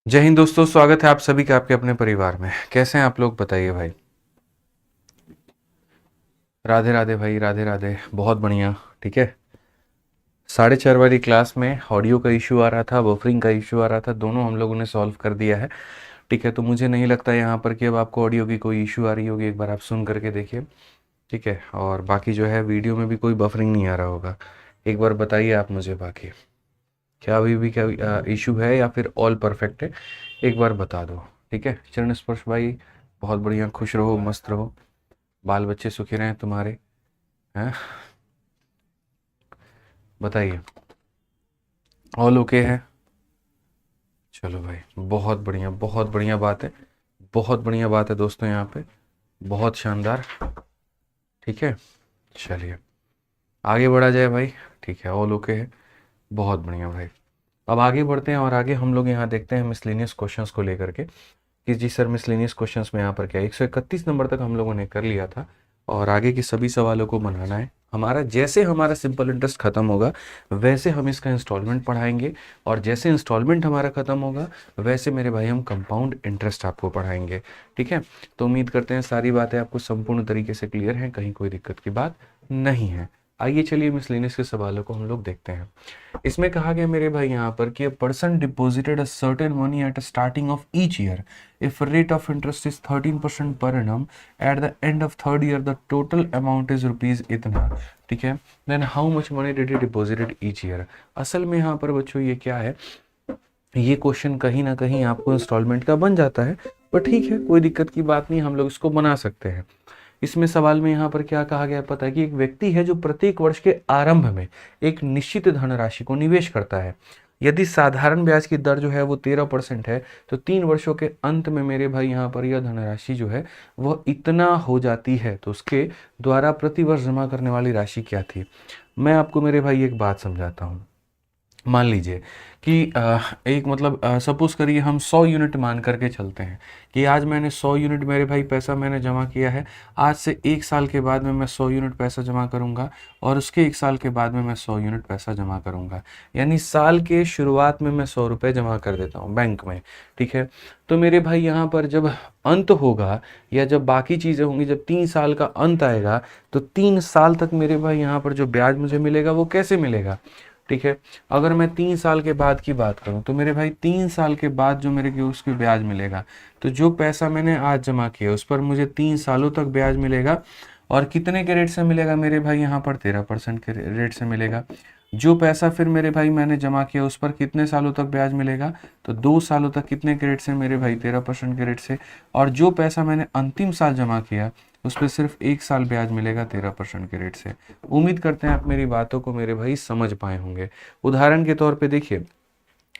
जय हिंद दोस्तों, स्वागत है आप सभी का आपके अपने परिवार में। कैसे हैं आप लोग, बताइए भाई। राधे राधे भाई, राधे राधे। बहुत बढ़िया। ठीक है। 4:30 वाली क्लास में ऑडियो का इशू आ रहा था, बफरिंग का इशू आ रहा था, दोनों हम लोगों ने सॉल्व कर दिया है। ठीक है, तो मुझे नहीं लगता यहाँ पर कि अब आपको ऑडियो की कोई इशू आ रही होगी। एक बार आप सुन करके देखिए। ठीक है, और बाकी जो है वीडियो में भी कोई बफरिंग नहीं आ रहा होगा। एक बार बताइए आप मुझे, बाकी क्या अभी भी क्या इशू है या फिर ऑल परफेक्ट है, एक बार बता दो। ठीक है, चरण स्पर्श भाई। बहुत बढ़िया, खुश रहो, मस्त रहो, बाल बच्चे सुखी रहें तुम्हारे। हैं, बताइए। ऑल ओके है। चलो भाई, बहुत बढ़िया, बहुत बढ़िया बात है। बहुत बढ़िया बात है दोस्तों, यहाँ पे बहुत शानदार। ठीक है, चलिए आगे बढ़ा जाए भाई। ठीक है, ऑल ओके है। बहुत बढ़िया भाई। अब आगे बढ़ते हैं और आगे हम लोग यहाँ देखते हैं मिसलेनियस क्वेश्चंस को लेकर के कि जी सर मिसलेनियस क्वेश्चंस में यहाँ पर क्या 131 नंबर तक हम लोगों ने कर लिया था और आगे के सभी सवालों को बनाना है हमारा। जैसे हमारा सिंपल इंटरेस्ट खत्म होगा वैसे हम इसका इंस्टॉलमेंट पढ़ाएंगे, और जैसे इंस्टॉलमेंट हमारा खत्म होगा वैसे मेरे भाई हम कंपाउंड इंटरेस्ट आपको पढ़ाएंगे। ठीक है, तो उम्मीद करते हैं सारी बातें आपको संपूर्ण तरीके से क्लियर हैं, कहीं कोई दिक्कत की बात नहीं है। आइए चलिए मिसलेनियस के सवालों को हम लोग देखते हैं। इसमें कहा गया मेरे भाई यहाँ पर कि person deposited a certain money at starting of each year if rate of interest is 13% per annum, at the end of third year the total amount is rupees इतना। ठीक है, then how much money did he deposited each year. असल में यहाँ पर बच्चों ये क्या है, ये क्वेश्चन कहीं ना कहीं आपको इंस्टॉलमेंट का बन जाता है, पर ठीक है कोई दिक्कत की बात नहीं, हम लोग इसको बना सकते हैं। इसमें सवाल में यहाँ पर क्या कहा गया पता है कि एक व्यक्ति है जो प्रत्येक वर्ष के आरंभ में एक निश्चित धनराशि को निवेश करता है। यदि साधारण ब्याज की दर जो है वो 13% है, तो 3 वर्षों के अंत में मेरे भाई यहाँ पर यह धनराशि जो है वह इतना हो जाती है। तो उसके द्वारा प्रतिवर्ष जमा करने वाली राशि क्या थी। मैं आपको मेरे भाई एक बात समझाता हूँ। मान लीजिए कि एक मतलब सपोज करिए हम 100 यूनिट मान करके चलते हैं कि आज मैंने 100 यूनिट मेरे भाई पैसा मैंने जमा किया है। आज से 1 साल के बाद में मैं 100 यूनिट पैसा जमा करूंगा और उसके 1 साल के बाद में मैं 100 यूनिट पैसा जमा करूंगा। यानी साल के शुरुआत में मैं 100 रुपये जमा कर देता हूँ बैंक में। ठीक है, तो मेरे भाई यहाँ पर जब अंत होगा या जब बाकी चीज़ें होंगी, जब 3 साल का अंत आएगा, तो 3 साल तक मेरे भाई यहाँ पर जो ब्याज मुझे मिलेगा वो कैसे मिलेगा। ठीक है, अगर मैं 3 साल के बाद की बात करूं तो मेरे भाई 3 साल के बाद जो मेरे को उसके ब्याज मिलेगा, तो जो पैसा मैंने आज जमा किया उस पर मुझे 3 सालों तक ब्याज मिलेगा। और कितने के रेट से मिलेगा मेरे भाई, यहाँ पर 13% के रेट से मिलेगा। जो पैसा फिर मेरे भाई मैंने जमा किया उस पर कितने सालों तक ब्याज मिलेगा, तो 2 सालों तक कितने के रेट से मेरे भाई, 13% के रेट से। और जो पैसा मैंने अंतिम साल जमा किया उस पर सिर्फ 1 साल ब्याज मिलेगा 13% के रेट से। उम्मीद करते हैं आप मेरी बातों को मेरे भाई समझ पाए होंगे। उदाहरण के तौर पे देखिए,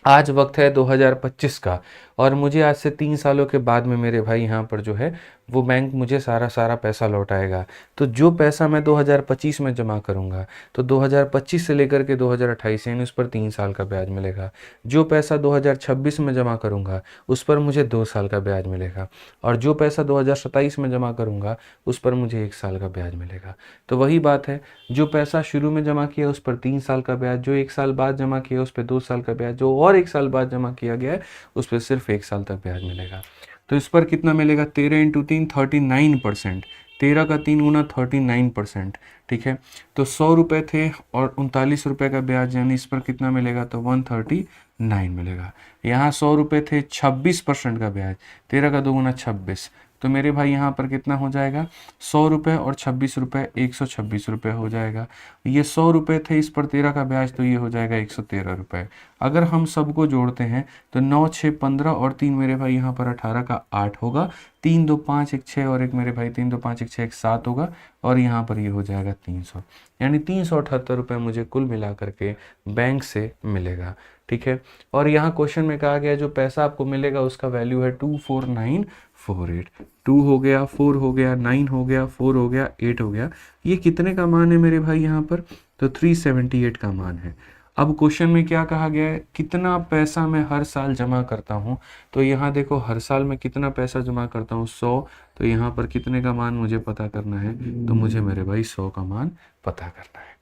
आज वक्त है 2025 का और मुझे आज से 3 सालों के बाद में मेरे भाई यहाँ पर जो है वो बैंक मुझे सारा सारा पैसा लौटाएगा। तो जो पैसा मैं 2025 में जमा करूँगा तो 2025 से लेकर के 2028 यानी उस पर 3 साल का ब्याज मिलेगा। जो पैसा 2026 में जमा करूँगा उस पर मुझे 2 साल का ब्याज मिलेगा, और जो पैसा 2027 में जमा करूँगा उस पर मुझे 1 साल का ब्याज मिलेगा। तो वही बात है, जो पैसा शुरू में जमा किया उस पर 3 साल का ब्याज, जो 1 साल बाद जमा किया उस पर 2 साल का ब्याज, जो और 1 साल बाद जमा किया गया है उस पर सिर्फ 1 साल तक ब्याज मिलेगा। तो इस पर कितना मिलेगा, 13 × 3 39%। 13 का 3 गुना 39%। ठीक है, तो 100 रुपये थे और 39 रुपये का ब्याज, यानी इस पर कितना मिलेगा, तो 139 मिलेगा। यहाँ 100 रुपये थे, 26% का ब्याज, 13 का 2 गुना 26। तो मेरे भाई यहाँ पर कितना हो जाएगा, 100 रुपये और 26 रुपये, 126 रुपये हो जाएगा। ये 100 रुपये थे, इस पर 13 का ब्याज, तो ये हो जाएगा 113 रुपये। अगर हम सबको जोड़ते हैं तो 9 6 15 और 3 मेरे भाई यहाँ पर 18 का 8 होगा। 3 2 5 1 6 और एक मेरे भाई 3 2 5 1 6 1 7 होगा, और यहाँ पर ये हो जाएगा 300। यानी 378 रुपये मुझे कुल मिला करके बैंक से मिलेगा। ठीक है, और यहाँ क्वेश्चन में कहा गया जो पैसा आपको मिलेगा उसका वैल्यू है 24948। 2 हो गया, 4 हो गया, 9 हो गया, 4 हो गया, 8 हो गया। ये कितने का मान है मेरे भाई यहाँ पर, तो 378 का मान है। अब क्वेश्चन में क्या कहा गया है, कितना पैसा मैं हर साल जमा करता हूँ। तो यहाँ देखो हर साल मैं कितना पैसा जमा करता हूँ, 100। तो यहाँ पर कितने का मान मुझे पता करना है, तो मुझे मेरे भाई 100 का मान पता करना है।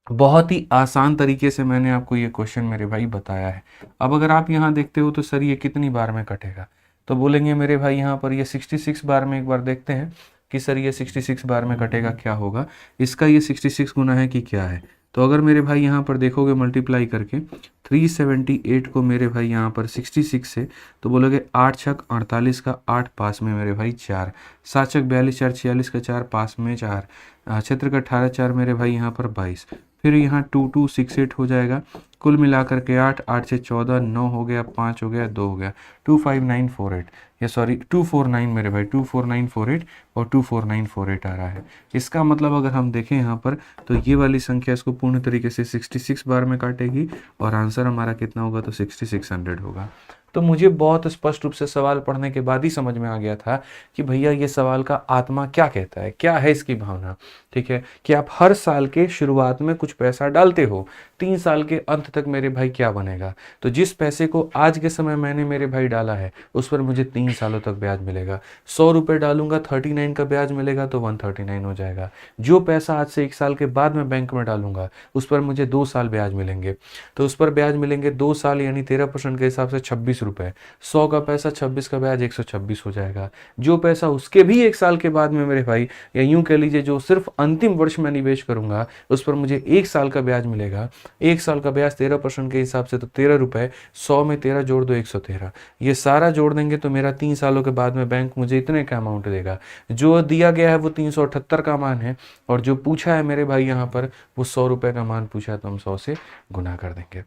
बहुत ही आसान तरीके से मैंने आपको ये क्वेश्चन मेरे भाई बताया है। अब अगर आप यहाँ देखते हो तो सर ये कितनी बार में कटेगा, तो बोलेंगे मेरे भाई यहाँ पर ये 66 बार में, एक बार देखते हैं कि सर ये 66 बार में कटेगा क्या होगा, इसका ये 66 गुना है कि क्या है। तो अगर मेरे भाई यहाँ पर देखोगे मल्टीप्लाई करके 378 को मेरे भाई यहाँ पर 66 से, तो बोलोगे 8 छक 48 का 8 पास में मेरे भाई 4, 7 छक 42 4 46 का 4 पास में 4, क्षेत्र का 18 4 मेरे भाई यहाँ पर 22, फिर यहाँ 2268 हो जाएगा, कुल मिलाकर के 8 8 से 14 9 हो गया, 5 हो गया, 2 हो गया, 25948, या सॉरी 249 मेरे भाई 24948 और 24948 आ रहा है। इसका मतलब अगर हम देखें यहाँ पर तो ये वाली संख्या इसको पूर्ण तरीके से 66 बार में काटेगी और आंसर हमारा कितना होगा, तो 6600 होगा। तो मुझे बहुत स्पष्ट रूप से सवाल पढ़ने के बाद ही समझ में आ गया था कि भैया ये सवाल का आत्मा क्या कहता है, क्या है इसकी भावना। ठीक है, कि आप हर साल के शुरुआत में कुछ पैसा डालते हो, 3 साल के अंत तक मेरे भाई क्या बनेगा, तो जिस पैसे को आज के समय मैंने मेरे भाई डाला है उस पर मुझे 3 सालों तक ब्याज मिलेगा। 100 रुपये डालूंगा 39 का ब्याज मिलेगा तो 139 हो जाएगा। जो पैसा आज से 1 साल के बाद मैं बैंक में डालूंगा उस पर मुझे 2 साल ब्याज मिलेंगे, तो उस पर ब्याज मिलेंगे 2 साल यानी 13% के हिसाब से 26 रुपये। 100 का पैसा 26 का ब्याज 126 हो जाएगा। जो पैसा उसके भी 1 साल के बाद में मेरे भाई, या यूं कह लीजिए जो सिर्फ अंतिम वर्ष में निवेश करूंगा उस पर मुझे 1 साल का ब्याज मिलेगा। 1 साल का ब्याज 13% के हिसाब से तो 13 रुपये, 100 में 13 जोड़ दो 113, ये सारा जोड़ देंगे तो मेरा 3 सालों के बाद में बैंक मुझे इतने का अमाउंट देगा। जो दिया गया है वो 378 का मान है और जो पूछा है मेरे भाई यहाँ पर वो 100 रुपये का मान पूछा है, तो हम 100 से गुना कर देंगे।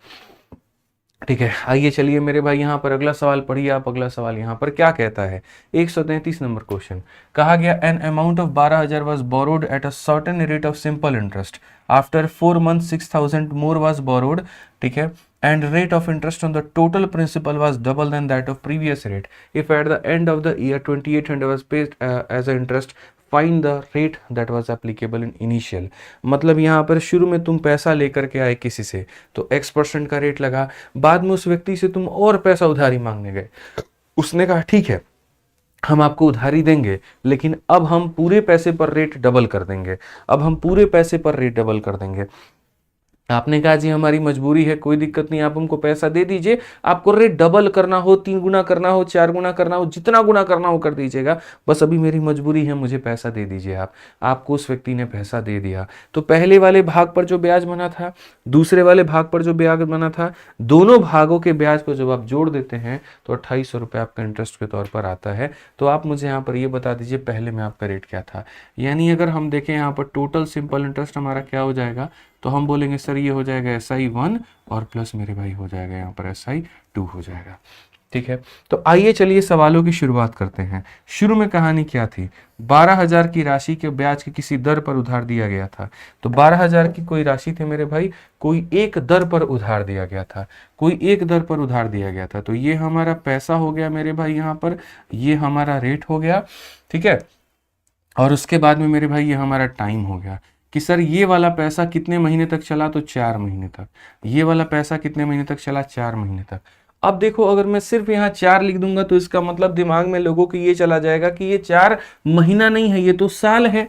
ठीक है, आइए चलिए मेरे भाई यहाँ पर अगला सवाल पढ़िए आप। अगला सवाल यहाँ पर क्या कहता है, 133 नंबर क्वेश्चन। कहा गया an amount of 12,000 was borrowed at a certain rate of simple interest, after 4 month 6,000 more was borrowed, ठीक है, and rate of interest on the total principal was double than that of previous rate. If at the end of the year 2,800 was paid as a interest, find the rate that was applicable in initial. मतलब यहाँ पर शुरू में तुम पैसा लेकर के आए किसी से तो X% का रेट लगा, बाद में उस व्यक्ति से तुम और पैसा उधारी मांगने गए, उसने कहा ठीक है हम आपको उधारी देंगे लेकिन अब हम पूरे पैसे पर रेट डबल कर देंगे, अब हम पूरे पैसे पर रेट डबल कर देंगे। आपने कहा जी हमारी मजबूरी है, कोई दिक्कत नहीं, आप हमको पैसा दे दीजिए, आपको रेट डबल करना हो, 3 गुना करना हो, 4 गुना करना हो, जितना गुना करना हो कर दीजिएगा, बस अभी मेरी मजबूरी है, मुझे पैसा दे दीजिए आप। आपको उस व्यक्ति ने पैसा दे दिया तो पहले वाले भाग पर जो ब्याज बना था, दूसरे वाले भाग पर जो ब्याज बना था, दोनों भागों के ब्याज को जब आप जोड़ देते हैं तो 2800 रुपये आपका इंटरेस्ट के तौर पर आता है। तो आप मुझे यहाँ पर ये बता दीजिए पहले में आपका रेट क्या था। यानी अगर हम देखें यहाँ पर टोटल सिंपल इंटरेस्ट हमारा क्या हो जाएगा, तो हम बोलेंगे सर ये हो जाएगा SI1 और प्लस मेरे भाई हो जाएगा यहाँ पर SI2 हो जाएगा। ठीक है, तो आइए चलिए सवालों की शुरुआत करते हैं। शुरू में कहानी क्या थी, 12,000 की राशि के ब्याज के किसी दर पर उधार दिया गया था। तो 12,000 की कोई राशि थी मेरे भाई, कोई एक दर पर उधार दिया गया था, कोई एक दर पर उधार दिया गया था। तो ये हमारा पैसा हो गया मेरे भाई यहाँ पर, ये हमारा रेट हो गया। ठीक है, और उसके बाद में मेरे भाई ये हमारा टाइम हो गया कि सर ये वाला पैसा कितने महीने तक चला, तो 4 महीने तक। ये वाला पैसा कितने महीने तक चला, 4 महीने तक। अब देखो अगर मैं सिर्फ यहाँ 4 लिख दूंगा तो इसका मतलब दिमाग में लोगों को ये चला जाएगा कि ये 4 महीना नहीं है, ये तो साल है।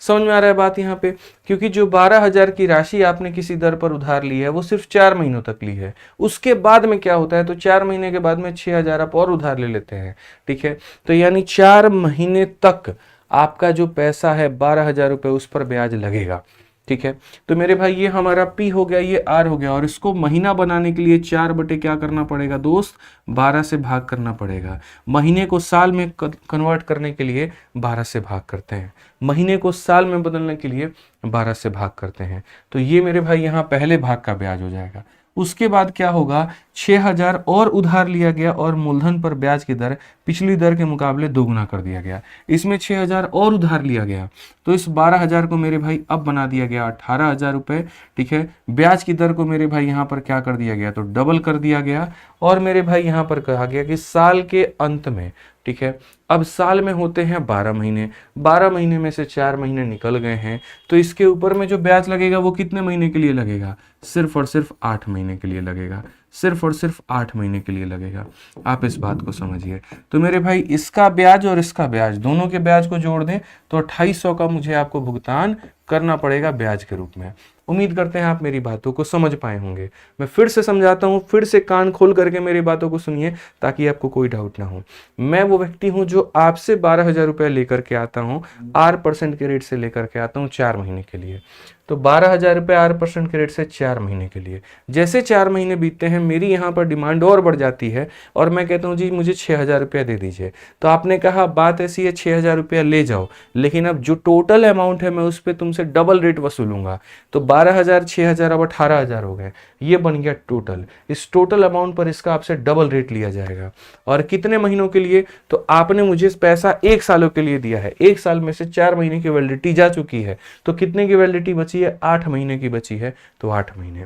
समझ में आ रहा है बात यहाँ पे, क्योंकि जो 12,000 की राशि आपने किसी दर पर उधार ली है वो सिर्फ 4 महीनों तक ली है। उसके बाद में क्या होता है, तो 4 महीने के बाद में 6,000 आप और उधार ले लेते हैं। ठीक है, तो यानी 4 महीने तक आपका जो पैसा है 12,000 रुपये उस पर ब्याज लगेगा। ठीक है, तो मेरे भाई ये हमारा P हो गया, ये R हो गया, और इसको महीना बनाने के लिए 4 बटे क्या करना पड़ेगा दोस्त, 12 से भाग करना पड़ेगा। महीने को साल में कन्वर्ट करने के लिए 12 से भाग करते हैं, महीने को साल में बदलने के लिए 12 से भाग करते हैं। तो ये मेरे भाई यहाँ पहले भाग का ब्याज हो जाएगा। उसके बाद क्या होगा, 6,000 और उधार लिया गया और मूलधन पर ब्याज की दर पिछली दर के मुकाबले दोगुना कर दिया गया। इसमें 6,000 और उधार लिया गया तो इस 12,000 को मेरे भाई अब बना दिया गया 18,000 रुपये। ठीक है, ब्याज की दर को मेरे भाई यहाँ पर क्या कर दिया गया, तो डबल कर दिया गया। और मेरे भाई यहाँ पर कहा गया कि साल के अंत में, ठीक है, अब साल में होते हैं 12 महीने, 12 महीने में से 4 महीने निकल गए हैं, तो इसके ऊपर में जो ब्याज लगेगा वो कितने महीने के लिए लगेगा, सिर्फ और सिर्फ 8 महीने के लिए लगेगा, सिर्फ और सिर्फ 8 महीने के लिए लगेगा। आप इस बात को समझिए। तो मेरे भाई इसका ब्याज और इसका ब्याज, दोनों के ब्याज को जोड़ दें तो 2,800 का मुझे आपको भुगतान करना पड़ेगा ब्याज के रूप में। उम्मीद करते हैं आप मेरी बातों को समझ पाए होंगे। मैं फिर से समझाता हूँ, फिर से कान खोल करके मेरी बातों को सुनिए ताकि आपको कोई डाउट ना हो। मैं वो व्यक्ति हूँ जो आपसे 12,000 रुपया लेकर के आता हूँ, 8% के रेट से लेकर के आता हूँ 4 महीने के लिए। तो 12,000 रुपये 8% के रेट से 4 महीने के लिए। जैसे 4 महीने बीतते हैं मेरी यहाँ पर डिमांड और बढ़ जाती है और मैं कहता हूँ जी मुझे 6,000 रुपया दे दीजिए। तो आपने कहा बात ऐसी है 6,000 रुपया ले जाओ, लेकिन अब जो टोटल अमाउंट है मैं उस पर तुमसे डबल रेट वसूलूंगा। तो 12,000 6,000 अब 18,000 हो गए, ये बन गया टोटल। इस टोटल अमाउंट पर इसका आपसे डबल रेट लिया जाएगा। और कितने महीनों के लिए? तो आपने मुझे पैसा 1 सालों के लिए दिया है, 1 साल में से 4 महीने की वैलिडिटी जा चुकी है, तो कितने की वैलिडिटी बची है? 8 महीने की बची है। तो 8 महीने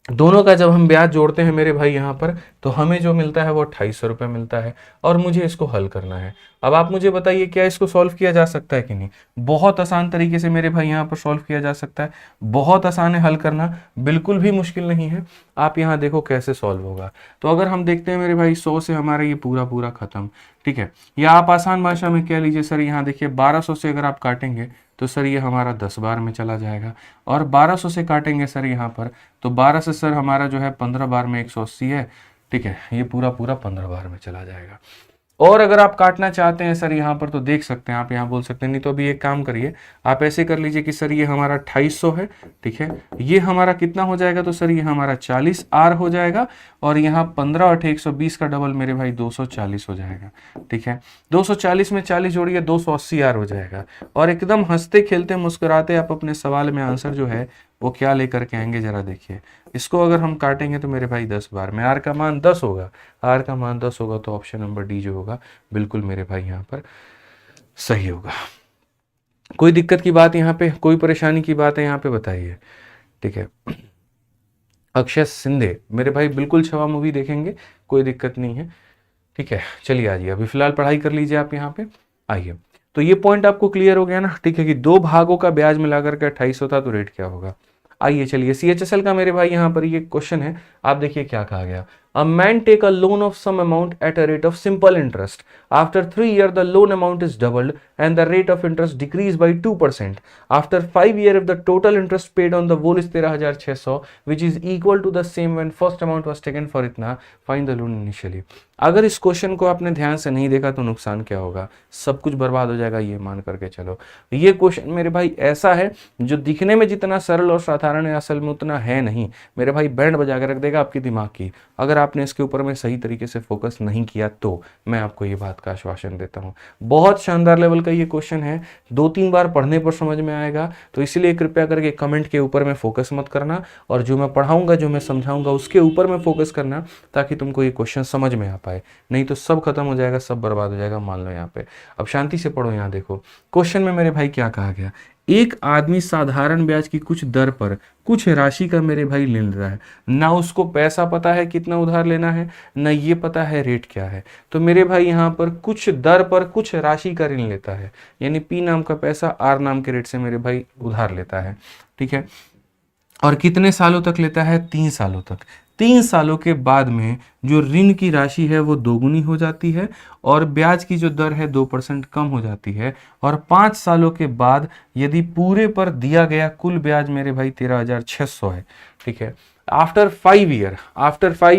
दोनों का जब हम ब्याज जोड़ते हैं मेरे भाई यहाँ पर, तो हमें जो मिलता है वो 2,800 रुपये मिलता है और मुझे इसको हल करना है। अब आप मुझे बताइए क्या इसको सॉल्व किया जा सकता है कि नहीं? बहुत आसान तरीके से मेरे भाई यहाँ पर सॉल्व किया जा सकता है, बहुत आसान है हल करना, बिल्कुल भी मुश्किल नहीं है। आप यहाँ देखो कैसे सॉल्व होगा। तो अगर हम देखते हैं मेरे भाई 100 से हमारा ये पूरा पूरा खत्म, ठीक है। या आप आसान भाषा में कह लीजिए सर यहाँ देखिए 1200 से अगर आप काटेंगे तो सर ये हमारा 10 बार में चला जाएगा, और 1200 से काटेंगे सर यहाँ पर तो 12 से सर हमारा जो है 15 बार में 180 है, ठीक है। ये पूरा पूरा 15 बार में चला जाएगा। और अगर आप काटना चाहते हैं सर यहाँ पर तो देख सकते हैं, आप यहाँ बोल सकते हैं, नहीं तो अभी एक काम करिए, आप ऐसे कर लीजिए कि सर ये हमारा 2,800 है, ठीक है। ये हमारा कितना हो जाएगा? तो सर ये हमारा 40 आर हो जाएगा, और यहाँ 15 और 120 का डबल मेरे भाई 240 हो जाएगा, ठीक है। 240 में 40 जोड़िए 280 आर हो जाएगा। और एकदम हंसते खेलते मुस्कुराते आप अपने सवाल में आंसर जो है वो क्या लेकर के आएंगे जरा देखिए। इसको अगर हम काटेंगे तो मेरे भाई 10 बार में आर का मान 10 होगा, आर का मान 10 होगा, तो ऑप्शन नंबर डी जो होगा बिल्कुल मेरे भाई यहाँ पर सही होगा। कोई दिक्कत की बात यहाँ पे, कोई परेशानी की बात है यहाँ पे बताइए, ठीक है। अक्षय सिंधे मेरे भाई बिल्कुल छवा मूवी देखेंगे, कोई दिक्कत नहीं है, ठीक है। चलिए आइए, अभी फिलहाल पढ़ाई कर लीजिए आप यहाँ पे, आइए। तो ये पॉइंट आपको क्लियर हो गया ना, ठीक है, कि 2 भागों का ब्याज मिलाकर के 2,800 था तो रेट क्या होगा। आइए चलिए CHSL का मेरे भाई यहाँ पर ये क्वेश्चन है, आप देखिए क्या कहा गया। A man take a loan of some amount at a rate of simple interest. After 3 years, the loan amount is doubled and the rate of interest decreased by 2%. After 5 years, if the total interest paid on the whole is 13,600, which is equal to the same when first amount was taken for इतना, find the loan initially. अगर इस question को आपने ध्यान से नहीं देखा तो नुकसान क्या होगा? सब कुछ बर्बाद हो जाएगा, ये मान करके चलो। ये क्वेश्चन मेरे भाई ऐसा है जो दिखने में जितना सरल और साधारण है असल में उतना है नहीं, मेरे भाई बैंड बजा के रख देगा आपके दिमाग की, अगर आपने इसके ऊपर में सही तरीके से फोकस नहीं किया तो। मैं आपको ये बात का आश्वासन देता हूँ, बहुत शानदार लेवल का ये क्वेश्चन है, 2-3 बार पढ़ने पर समझ में आएगा। तो इसलिए कृपया करके कमेंट के ऊपर में फोकस मत करना, और जो मैं पढ़ाऊंगा, जो मैं समझाऊंगा उसके ऊपर में फोकस करना, ताकि तुमको ये क्वेश्चन समझ में आ पाए। नहीं तो सब खत्म हो जाएगा, सब बर्बाद हो जाएगा, मान लो यहाँ पे। अब शांति से पढ़ो, यहाँ देखो क्वेश्चन में मेरे भाई क्या कहा गया। एक आदमी साधारण ब्याज की कुछ दर पर कुछ राशि का मेरे भाई ले रहा है, ना उसको पैसा पता है कितना उधार लेना है, ना ये पता है रेट क्या है। तो मेरे भाई यहाँ पर कुछ दर पर कुछ राशि का ऋण लेता है, यानी पी नाम का पैसा आर नाम के रेट से मेरे भाई उधार लेता है, ठीक है। और कितने सालों तक लेता है? 3 सालों तक। 3 सालों के बाद में जो ऋण की राशि है वो दोगुनी हो जाती है, और ब्याज की जो दर है 2% कम हो जाती है। और 5 सालों के बाद यदि पूरे पर दिया गया कुल ब्याज मेरे भाई 13,600 है, ठीक है। After 5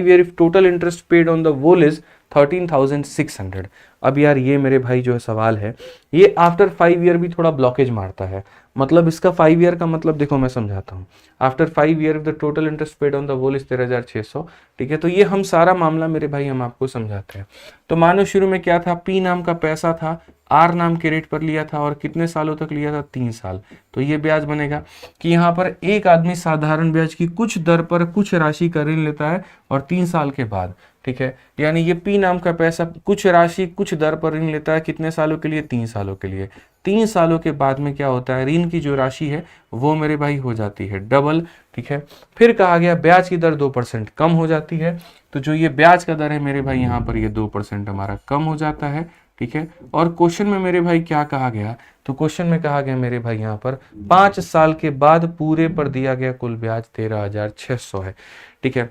year if total interest paid on the whole is 13,600। अब यार ये मेरे भाई जो है सवाल है, ये आफ्टर 5 ईयर भी थोड़ा ब्लॉकेज मारता है। मतलब इसका 5 ईयर का मतलब देखो मैं समझाता हूँ। After 5 year the total interest paid on the whole is 13,600, ठीक है। तो ये हम सारा मामला मेरे भाई हम आपको समझाते हैं। तो मानो शुरू में क्या था, पी नाम का पैसा था, आर नाम के रेट पर लिया था, और कितने सालों तक लिया था? 3 साल। तो ये ब्याज बनेगा कि यहाँ पर एक आदमी साधारण ब्याज की कुछ दर पर कुछ राशि का ऋण लेता है और 3 साल के बाद, ठीक है। यानी ये पी नाम का पैसा कुछ राशि कुछ दर पर ऋण लेता है, कितने सालों के लिए? 3 सालों के लिए। 3 सालों के बाद में क्या होता है, ऋण की जो राशि है वो मेरे भाई हो जाती है डबल, ठीक है। फिर कहा गया ब्याज की दर 2% कम हो जाती है, तो जो ये ब्याज का दर है मेरे भाई यहाँ पर ये 2% हमारा कम हो जाता है, ठीक है। और क्वेश्चन में मेरे भाई क्या कहा गया, तो क्वेश्चन में कहा गया मेरे भाई यहाँ पर 5 साल के बाद पूरे पर दिया गया कुल ब्याज 13,600 है, ठीक है।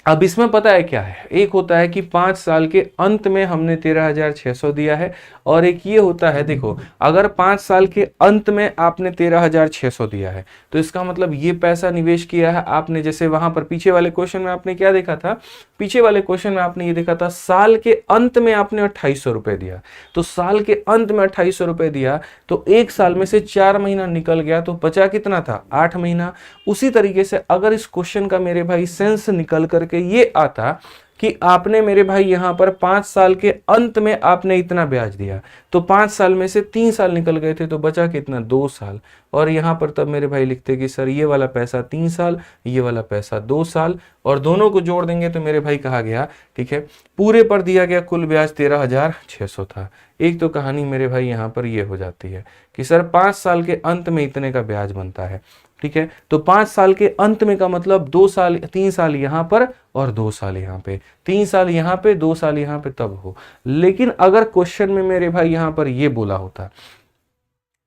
अब इसमें पता है क्या है, एक होता है कि 5 साल के अंत में हमने 13,600 दिया है, और एक ये होता है, देखो अगर 5 साल के अंत में आपने 13,600 दिया है तो इसका मतलब ये पैसा निवेश किया है आपने, जैसे वहां पर पीछे वाले क्वेश्चन में आपने क्या देखा था, पीछे वाले क्वेश्चन में आपने ये देखा था साल के अंत में आपने 2800 रुपए दिया, तो साल के अंत में 2800 रुपए दिया, तो एक साल में से 4 महीना निकल गया, तो बचा कितना था, 8 महीना। उसी तरीके से अगर इस क्वेश्चन का मेरे भाई सेंस निकल करके ये आता कि आपने मेरे भाई यहां पर 5 साल के अंत में आपने इतना ब्याज दिया, तो 5 साल में से 3 साल निकल गए थे, तो बचा कितना, 2 साल। और यहां पर तब मेरे भाई लिखते कि सर ये वाला पैसा 3 साल, ये वाला पैसा 2 साल, और दोनों को जोड़ देंगे तो मेरे भाई कहा गया, ठीक है, पूरे पर दिया गया कुल ब्याज 13,600 था। एक तो कहानी मेरे भाई यहां पर ये हो जाती है कि सर 5 साल के अंत में इतने का ब्याज बनता है, ठीक है, तो 5 साल के अंत में का मतलब 2 साल, 3 साल यहां पर और 2 साल यहां पे, 3 साल यहां पे, 2 साल यहां पे तब हो। लेकिन अगर क्वेश्चन में मेरे भाई यहां पर ये बोला होता,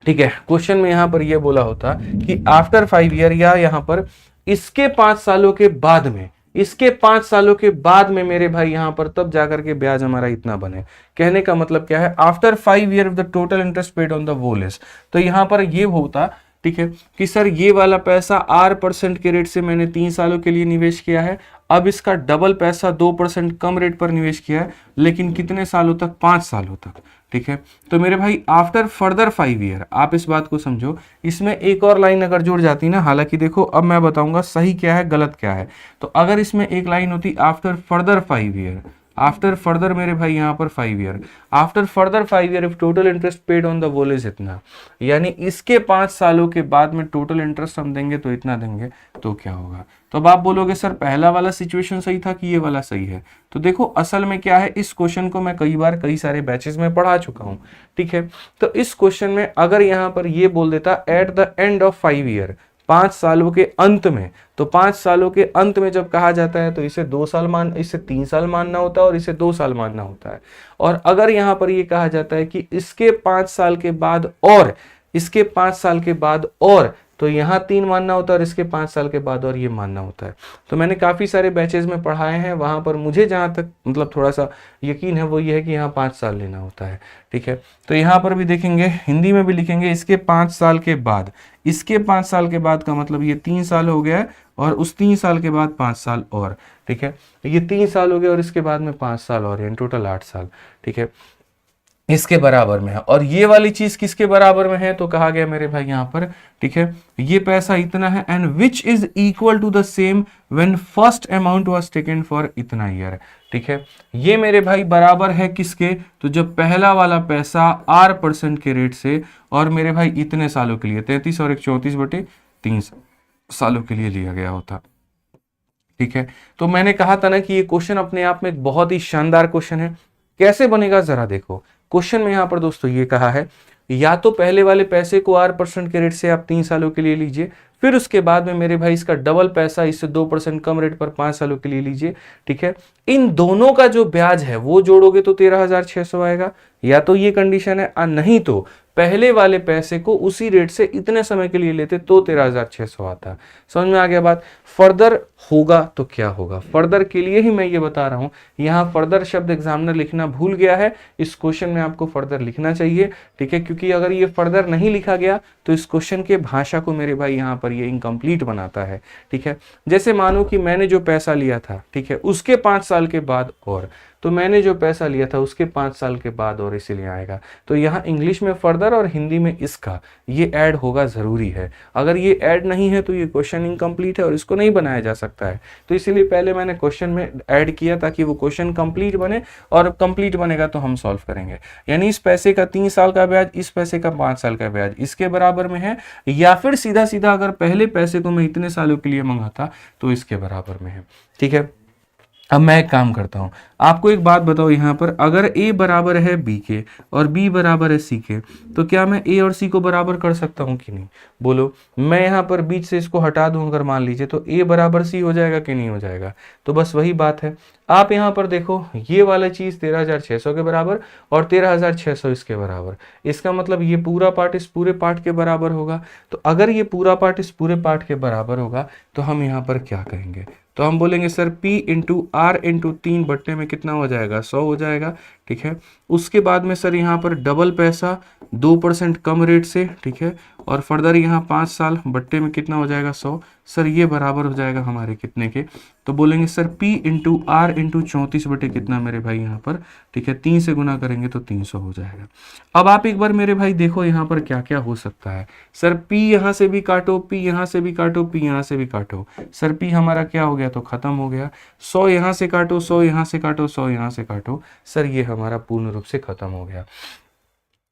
ठीक है, क्वेश्चन में यहां पर ये बोला होता कि आफ्टर 5 ईयर, या यहां पर इसके 5 सालों के बाद में, इसके 5 सालों के बाद में मेरे भाई यहां पर तब जाकर के ब्याज हमारा इतना बने। कहने का मतलब क्या है, after 5 year the total interest paid on the whole is, तो यहां पर ये होता, ठीक है, कि सर ये वाला पैसा R% के रेट से मैंने 3 सालों के लिए निवेश किया है, अब इसका डबल पैसा 2% कम रेट पर निवेश किया है, लेकिन कितने सालों तक, 5 सालों तक, ठीक है। तो मेरे भाई आफ्टर फर्दर 5 ईयर, आप इस बात को समझो, इसमें एक और लाइन अगर जुड़ जाती ना, हालांकि देखो अब मैं बताऊंगा सही क्या है गलत क्या है, तो अगर इसमें एक लाइन होती after further 5 year, after further मेरे भाई यहां पर 5 year, after further 5 year if total interest paid on the whole is इतना, यानी इसके 5 सालों के बाद में टोटल इंटरेस्ट हम देंगे तो इतना देंगे, तो क्या होगा। तो अब आप बोलोगे सर पहला वाला सिचुएशन सही था कि ये वाला सही है, तो देखो असल में क्या है, इस क्वेश्चन को मैं कई बार कई सारे बैचेस में पढ़ा चुका हूं, ठीक है। तो इस क्वेश्चन में अगर यहां पर ये बोल देता eight the end of 5 year, 5 सालों के अंत में, तो 5 सालों के अंत में जब कहा जाता है तो इसे 2 साल इसे 3 साल मानना होता है और इसे 2 साल मानना होता है। और अगर यहां पर ये कहा जाता है कि इसके 5 साल के बाद और इसके 5 साल के बाद और, तो यहाँ 3 मानना होता है और इसके 5 साल के बाद और ये मानना होता है। तो मैंने काफ़ी सारे बैचेज में पढ़ाए हैं, वहाँ पर मुझे जहाँ तक मतलब थोड़ा सा यकीन है वो ये है कि यहाँ 5 साल लेना होता है, ठीक है। तो यहाँ पर भी देखेंगे, हिंदी में भी लिखेंगे इसके 5 साल के बाद, इसके 5 साल के बाद का मतलब ये 3 साल हो गया है, और उस 3 साल के बाद 5 साल और, ठीक है, ये 3 साल हो गया और इसके बाद में 5 साल और, यानी टोटल 8 साल, ठीक है, इसके बराबर में है। और ये वाली चीज किसके बराबर में है, तो कहा गया मेरे भाई यहाँ पर, ठीक है, ये पैसा इतना है, and which is equal to the same when first amount was taken for इतना ईयर, ठीक है, ये मेरे भाई बराबर है किसके, तो जब पहला वाला पैसा R% के रेट से और मेरे भाई इतने सालों के लिए 33 और 134/3 सालों के लिए लिया गया होता, ठीक है। तो मैंने कहा था ना कि ये क्वेश्चन अपने आप में एक बहुत ही शानदार क्वेश्चन है। कैसे बनेगा जरा देखो, क्वेश्चन में यहां पर दोस्तों ये कहा है, या तो पहले वाले पैसे को R% के रेट से आप 3 सालों के लिए लीजिए, फिर उसके बाद में मेरे भाई इसका डबल पैसा इससे 2% कम रेट पर 5 सालों के लिए लीजिए, ठीक है। इन दोनों का जो ब्याज है वो जोड़ोगे तो 13,600 आएगा, या तो ये कंडीशन है, और नहीं तो पहले वाले पैसे को उसी रेट से इतने समय के लिए लेते तो 13,600 आता। समझ में आ गया बात। फर्दर होगा तो क्या होगा, फर्दर के लिए ही मैं ये बता रहा हूं। यहाँ फर्दर शब्द एग्जामिनर लिखना भूल गया है, इस क्वेश्चन में आपको फर्दर लिखना चाहिए, ठीक है, क्योंकि अगर ये फर्दर नहीं लिखा गया तो इस क्वेश्चन के भाषा को मेरे भाई यहाँ पर ये इनकम्प्लीट बनाता है, ठीक है। जैसे मानो कि मैंने जो पैसा लिया था, ठीक है, उसके 5 साल के बाद और, तो मैंने जो पैसा लिया था उसके 5 साल के बाद और इसीलिए आएगा। तो यहाँ इंग्लिश में फर्दर और हिंदी में इसका ये ऐड होगा जरूरी है। अगर ये ऐड नहीं है तो ये क्वेश्चन इनकम्प्लीट है और इसको नहीं बनाया जा सकता है। तो इसीलिए पहले मैंने क्वेश्चन में ऐड किया ताकि वो क्वेश्चन कंप्लीट बने, और कंप्लीट बनेगा तो हम सॉल्व करेंगे। यानी इस पैसे का 3 साल का ब्याज, इस पैसे का 5 साल का ब्याज इसके बराबर में है, या फिर सीधा सीधा अगर पहले पैसे को मैं इतने सालों के लिए मंगाता तो इसके बराबर में है, ठीक है। अब मैं एक काम करता हूं, आपको एक बात बताओ, यहां पर अगर a बराबर है b के और b बराबर है c के, तो क्या मैं a और c को बराबर कर सकता हूं कि नहीं, बोलो। मैं यहां पर बीच से इसको हटा दूं, अगर मान लीजिए, तो a बराबर c हो जाएगा कि नहीं हो जाएगा। तो बस वही बात है, आप यहाँ पर देखो ये वाला चीज 13,600 के बराबर और 13,600 इसके बराबर, इसका मतलब ये पूरा पार्ट इस पूरे पार्ट के बराबर होगा। तो अगर ये पूरा पार्ट इस पूरे पार्ट के बराबर होगा तो हम यहाँ पर क्या कहेंगे, तो हम बोलेंगे sir P into R into 3 में कितना हो जाएगा, 100 हो जाएगा। ठीक है, उसके बाद में सर यहाँ पर डबल पैसा 2% कम रेट से, ठीक है, और फर्दर यहाँ 5 साल बट्टे में कितना हो जाएगा, 100। सर ये बराबर हो जाएगा हमारे कितने के, तो बोलेंगे sir P into R into 34 बटे कितना मेरे भाई यहाँ पर, ठीक है, 3 से गुना करेंगे तो 300 हो जाएगा। अब आप एक बार मेरे भाई देखो यहाँ पर क्या क्या हो सकता है। सर P यहाँ से भी काटो, P यहाँ से भी काटो, P यहाँ से भी काटो, सर P हमारा क्या हो गया, तो खत्म हो गया। 100 यहाँ से काटो, 100 यहाँ से काटो, 100 यहाँ से काटो, सर ये हमारा पूर्ण रूप से खत्म हो गया।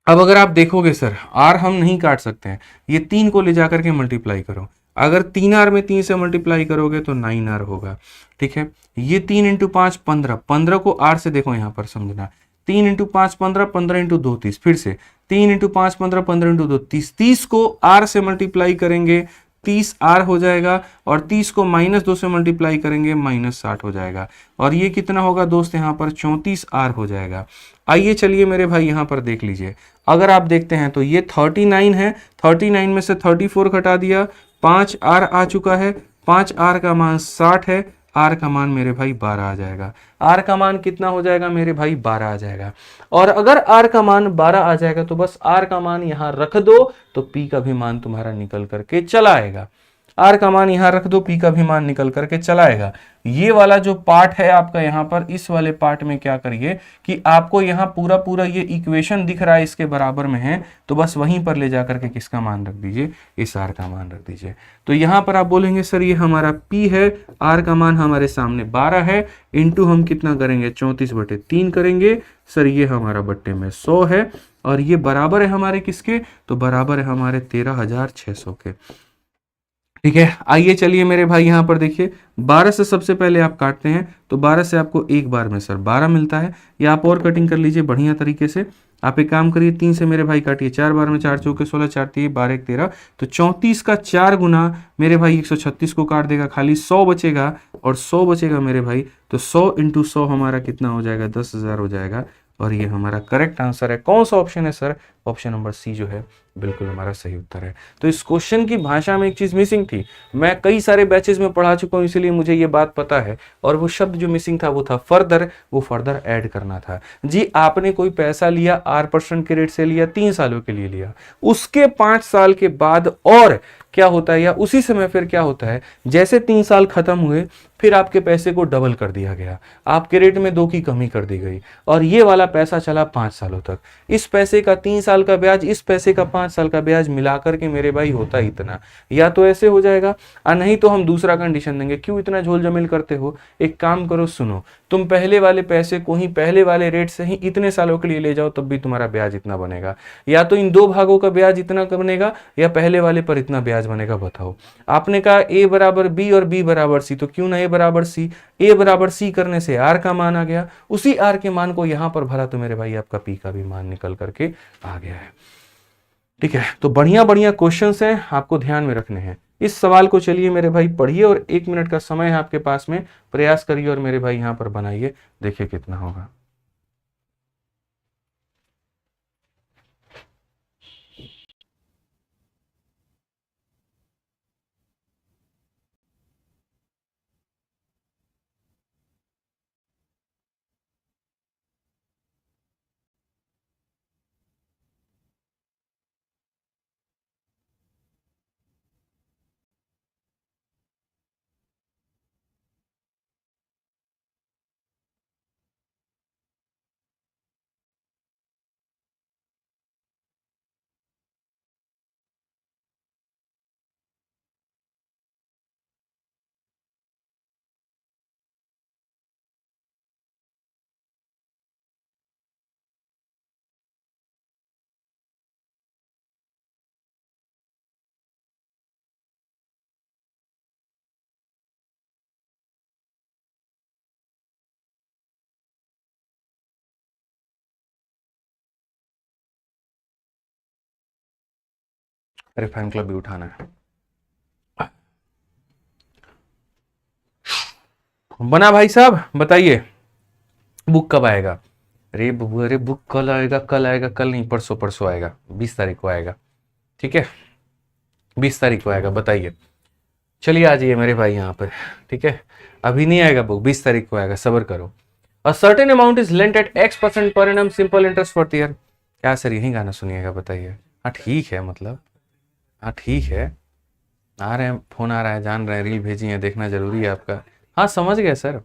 अब अगर आप देखोगे सर आर हम नहीं काट सकते हैं, ये 3 को ले जाकर के मल्टीप्लाई करो, अगर 3R में 3 से मल्टीप्लाई करोगे तो 9R होगा। ठीक है, ये 3 इंटू 5 15, 15 को आर से देखो यहाँ पर समझना, 3 इंटू 5 15, 15 इंटू 2 30, फिर से 3 इंटू 5 15, 15 इंटू 2 30, 30 को आर से मल्टीप्लाई करेंगे 30R हो जाएगा, और 30 को -2 से मल्टीप्लाई करेंगे -60 हो जाएगा, और ये कितना होगा दोस्त यहाँ पर 34R हो जाएगा। आइए चलिए मेरे भाई यहाँ पर देख लीजिए, अगर आप देखते हैं तो ये 39 है, 39 में से 34 घटा दिया, 5R आ चुका है, 5R का मान 60 है, आर का मान मेरे भाई 12 आ जाएगा। आर का मान कितना हो जाएगा मेरे भाई, 12 आ जाएगा। और अगर आर का मान 12 आ जाएगा तो बस आर का मान यहां रख दो, तो पी का भी मान तुम्हारा निकल करके चला आएगा। आर का मान यहां रख दो, पी का भी मान निकल करके चला आएगा। ये वाला जो पार्ट है आपका यहाँ पर, इस वाले पार्ट में क्या करिए कि आपको यहाँ पूरा पूरा ये इक्वेशन दिख रहा है इसके बराबर में है, तो बस वहीं पर ले जाकर के किसका मान रख दीजिए, इस आर का मान रख दीजिए। तो यहाँ पर आप बोलेंगे सर ये हमारा P है, आर का मान हमारे सामने 12 है, इंटू हम कितना करेंगे 34/3 करेंगे, सर ये हमारा बट्टे में 100 है, और ये बराबर है हमारे किसके, तो बराबर है हमारे 13,600 के। ठीक है, आइए चलिए मेरे भाई यहाँ पर देखिए, 12 से सबसे पहले आप काटते हैं तो 12 से आपको एक बार में सर 12 मिलता है, या आप और कटिंग कर लीजिए बढ़िया तरीके से। आप एक काम करिए, 3 से मेरे भाई काटिए, 4 बार में 4 चौके 16, 4 3 12 1 13, तो 34 का 4 गुना मेरे भाई 136 को काट देगा, खाली 100 बचेगा, और 100 बचेगा मेरे भाई, तो 100 इंटू 100 हमारा कितना हो जाएगा, 10,000 हो जाएगा, और ये हमारा करेक्ट आंसर है। कौन सा ऑप्शन है सर, ऑप्शन नंबर सी जो है बिल्कुल हमारा सही उत्तर है। तो इस क्वेश्चन की भाषा में एक चीज मिसिंग थी, मैं कई सारे बैचेस में पढ़ा चुका हूं इसलिए मुझे ये बात पता है, और वो शब्द जो मिसिंग था वो था फर्दर, वो फर्दर ऐड करना था। जी आपने कोई पैसा लिया, 8% के रेट से लिया, 3 सालों के लिए लिया, उसके 5 साल के बाद और क्या होता है, या उसी समय फिर क्या होता है, जैसे 3 साल खत्म हुए फिर आपके पैसे को डबल कर दिया गया, आपके रेट में 2 की कमी कर दी गई, और ये वाला पैसा चला 5 सालों तक। इस पैसे का 3 साल का ब्याज, इस पैसे का 5 साल का ब्याज मिलाकर के मेरे भाई होता इतना, या तो ऐसे हो जाएगा, और नहीं तो हम दूसरा कंडीशन देंगे। क्यों इतना झोल जमेल करते हो, एक काम करो, सुनो, तुम पहले वाले पैसे को ही पहले वाले रेट से ही इतने सालों के लिए ले जाओ, तब भी तुम्हारा ब्याज इतना बनेगा, या तो इन 2 भागों का ब्याज इतना बनेगा, या पहले वाले पर इतना ब्याज बनेगा। बताओ, आपने कहा ए बराबर बी और बी बराबर सी, तो क्यों ना ए बराबर सी, ए बराबर सी करने से आर का मान आ गया, उसी आर के मान को यहां पर भरा तो मेरे भाई आपका पी का भी मान निकल करके आ गया है। ठीक है, तो बढ़िया बढ़िया क्वेश्चंस हैं, आपको ध्यान में रखने हैं। इस सवाल को चलिए मेरे भाई पढ़िए, और 1 मिनट का समय है आपके पास में, प्रयास करिए और मेरे भाई यहां पर बनाइए, देखिए कितना होगा। अरे फैन क्लब भी उठाना है। बना भाई साहब, बताइए बुक कब आएगा? अरे बबू, अरे बुक कल आएगा, कल आएगा, कल नहीं, परसों, परसों आएगा, 20 तारीख को आएगा। ठीक है, 20 तारीख को आएगा, बताइए। चलिए आ जाइए मेरे भाई यहाँ पर। ठीक है, अभी नहीं आएगा बुक, 20 तारीख को आएगा, सब्र करो। A certain amount is lent at X% per annum simple interest for year. क्या सर यही गाना सुनिएगा, बताइए। हाँ ठीक है, मतलब हाँ ठीक है, आ रहे हैं, फोन आ रहा है, जान रहे हैं, रील भेजी है, देखना जरूरी है आपका। हाँ समझ गए सर।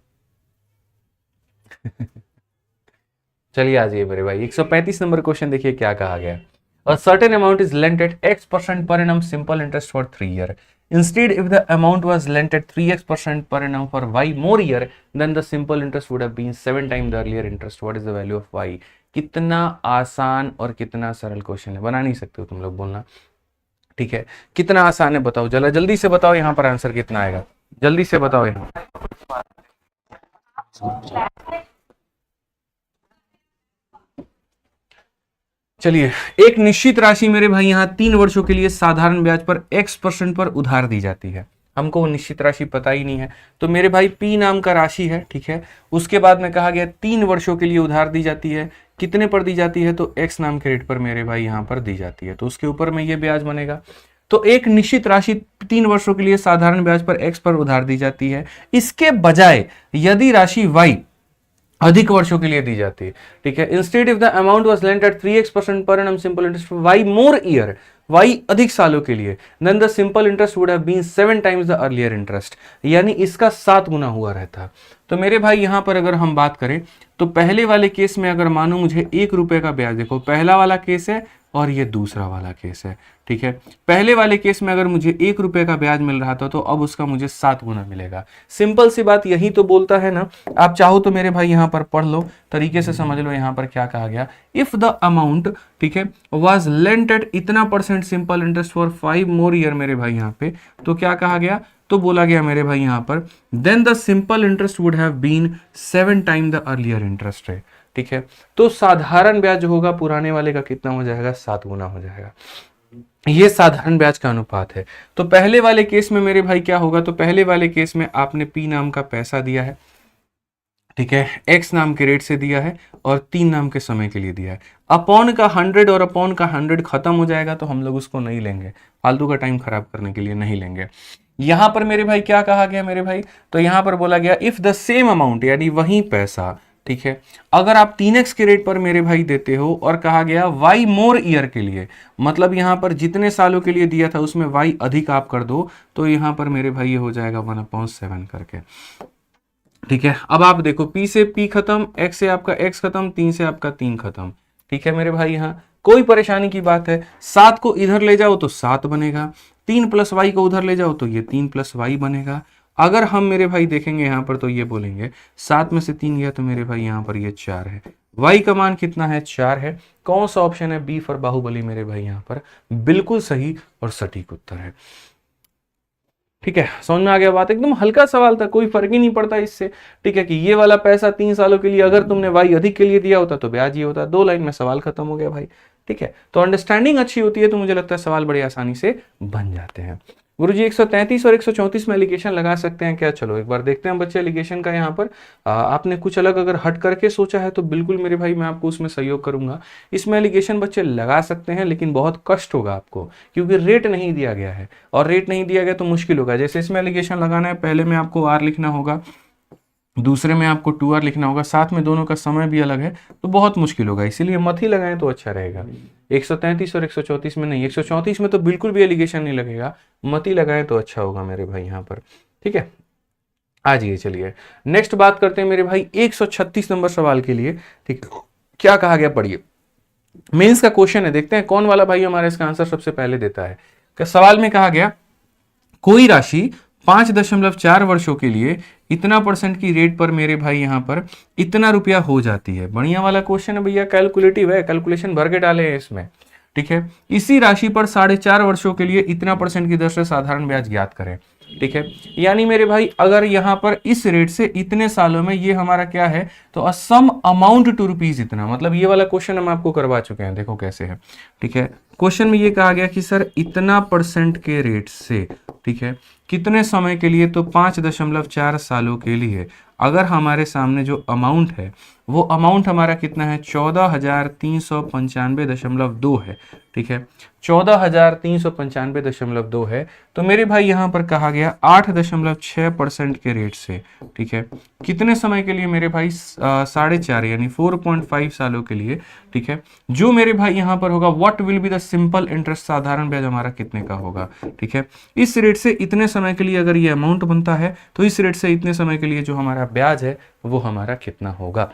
चलिए आ जाइए मेरे भाई, 135 नंबर क्वेश्चन देखिए क्या कहा गया। A certain amount is lent at X% per annum simple interest for 3 years. Instead, if the amount was lent at 3x% per annum for y more year, then the simple interest would have been 7 times the earlier interest. What is the value of y? कितना आसान और कितना सरल question है, बना नहीं सकते हो तुम लोग, बोलना। ठीक है, कितना आसान है बताओ, जरा जल्दी से बताओ यहाँ पर आंसर कितना आएगा, जल्दी से बताओ यहाँ। चलिए, एक निश्चित राशि मेरे भाई यहाँ 3 वर्षों के लिए साधारण ब्याज पर X% पर उधार दी जाती है। हमको वो निश्चित राशि पता ही नहीं है, तो मेरे भाई P नाम का राशि है। ठीक है, उसके बाद में कहा गया 3 वर्षों के लिए उधार दी जाती है। कितने पर दी जाती है? तो X नाम के रेट पर मेरे भाई यहाँ पर दी जाती है, तो उसके ऊपर में ये ब्याज बनेगा। तो एक निश्चित राशि 3 वर्षों के लिए साधारण ब्याज पर X पर उधार दी जाती है। इसके बजाय यदि राशि Y अधिक वर्षों के लिए दी जाती है। ठीक है, instead if the amount was lent at 3x% per annum simple interest Y more year, Y अधिक सालों के लिए, then the simple interest would have been 7 times the earlier interest, यानी इसका 7 गुना हुआ रहता। तो मेरे भाई यहां पर अगर हम बात करें तो पहले वाले केस में अगर मानो मुझे 1 रुपए का ब्याज, देखो पहला वाला केस है और ये दूसरा वाला केस है। ठीक है, पहले वाले केस में अगर मुझे 1 रुपए का ब्याज मिल रहा था तो अब उसका मुझे 7 गुना मिलेगा। सिंपल सी बात यही तो बोलता है ना। आप चाहो तो मेरे भाई यहां पर पढ़ लो, तरीके से समझ लो यहां पर क्या कहा गया। इफ द अमाउंट, ठीक है, वाज लेंट एट इतना % simple interest for 5 more year, मेरे भाई यहां पे तो क्या कहा गया, तो बोला गया मेरे भाई यहां पर then the simple interest would have been 7 time the earlier interest rate. ठीक है, तो साधारण ब्याज जो होगा पुराने वाले का कितना हो जाएगा? 7 गुना हो जाएगा। ये साधारण ब्याज का अनुपात है। तो पहले वाले केस में मेरे भाई क्या होगा, तो पहले वाले केस में आपने P नाम का पैसा दिया है, ठीक है, X नाम के रेट से दिया है और 3 नाम के समय के लिए दिया है। अपॉन का 100 और अपॉन का 100 खत्म हो जाएगा तो हम लोग उसको नहीं लेंगे, फालतू का टाइम खराब करने के लिए नहीं लेंगे। यहां पर मेरे भाई क्या कहा गया मेरे भाई, तो यहां पर बोला गया इफ द सेम अमाउंट, यानी वही पैसा, ठीक है, अगर आप 3x के रेट पर मेरे भाई देते हो और कहा गया y मोर ईयर के लिए, मतलब यहां पर जितने सालों के लिए दिया था उसमें y अधिक आप कर दो, तो यहां पर मेरे भाई ये हो जाएगा 1/7 करके। ठीक है, अब आप देखो P से P खत्म, X से आपका X खत्म, 3 से आपका 3 खत्म। ठीक है मेरे भाई, यहाँ कोई परेशानी की बात है। 7 को इधर ले जाओ तो 7 बनेगा, 3 + y को उधर ले जाओ तो ये 3 + y बनेगा। अगर हम मेरे भाई देखेंगे यहाँ पर तो ये बोलेंगे 7 में से 3 गया तो मेरे भाई यहाँ पर ये 4 है। y का मान कितना है? 4 है। कौन सा ऑप्शन है? बी फॉर बाहुबली मेरे भाई यहाँ पर बिल्कुल सही और सटीक उत्तर है। ठीक है, समझ में आ गया बात? एकदम हल्का सवाल था, कोई फर्क ही नहीं पड़ता इससे। ठीक है, कि ये वाला पैसा 3 सालों के लिए अगर तुमने y अधिक के लिए दिया होता तो ब्याज ये होता। 2 लाइन में सवाल खत्म हो गया भाई। ठीक है, तो अंडरस्टैंडिंग अच्छी होती है तो मुझे लगता है सवाल बड़ी आसानी से बन जाते हैं। गुरुजी 133 और 134 में एलिगेशन लगा सकते हैं क्या? चलो एक बार देखते हैं बच्चे एलिगेशन का। यहाँ पर आपने कुछ अलग अगर हट करके सोचा है तो बिल्कुल मेरे भाई मैं आपको उसमें सहयोग करूंगा। इसमें एलिगेशन बच्चे लगा सकते हैं लेकिन बहुत कष्ट होगा आपको, क्योंकि रेट नहीं दिया गया है और रेट नहीं दिया गया तो मुश्किल होगा। जैसे इसमें एलिगेशन लगाना है, पहले में आपको R लिखना होगा, दूसरे में आपको 2R लिखना होगा, साथ में दोनों का समय भी अलग है, तो बहुत मुश्किल होगा। इसीलिए मत ही लगाएं तो अच्छा रहेगा। 133 और 134 में नहीं, 134 में तो बिल्कुल भी एलिगेशन नहीं लगेगा, मत ही लगाएं तो अच्छा होगा मेरे भाई यहाँ पर। ठीक है, आ जाइए, चलिए नेक्स्ट बात करते हैं मेरे भाई 136 नंबर सवाल के लिए। ठीक है, क्या कहा गया पढ़िए। मेंस का क्वेश्चन है, देखते हैं कौन वाला भाई हमारा इसका आंसर सबसे पहले देता है। सवाल में कहा गया कोई राशि 5.4 वर्षों के लिए इतना % की रेट पर मेरे भाई यहाँ पर इतना रुपया हो जाती है। बढ़िया वाला क्वेश्चन है भैया, कैलकुलेटिव है, कैलकुलेशन भर के डाले हैं इसमें। ठीक है, इसी राशि पर 4.5 वर्षों के लिए इतना % की दर से साधारण ब्याज ज्ञात करें। ठीक है। यानी मेरे भाई अगर यहाँ पर इस रेट से इतने सालों में ये हमारा क्या है, तो सम अमाउंट टू रुपीज इतना, मतलब ये वाला क्वेश्चन हम आपको करवा चुके हैं, देखो कैसे है। ठीक है, क्वेश्चन में ये कहा गया कि सर इतना % के रेट से, ठीक है, कितने समय के लिए, तो 5.4 सालों के लिए अगर हमारे सामने जो अमाउंट है वो अमाउंट हमारा कितना है, 14,395.2 है। ठीक है, 14,395.2 है। तो मेरे भाई यहाँ पर कहा गया 8.6% के रेट से, ठीक है, कितने समय के लिए मेरे भाई, 4.5 यानी 4.5 सालों के लिए। ठीक है, जो मेरे भाई यहाँ पर होगा what will be the simple interest, साधारण ब्याज हमारा कितने का होगा। ठीक है, इस रेट से इतने समय के लिए अगर ये अमाउंट बनता है तो इस रेट से इतने समय के लिए जो हमारा ब्याज है वो हमारा कितना होगा,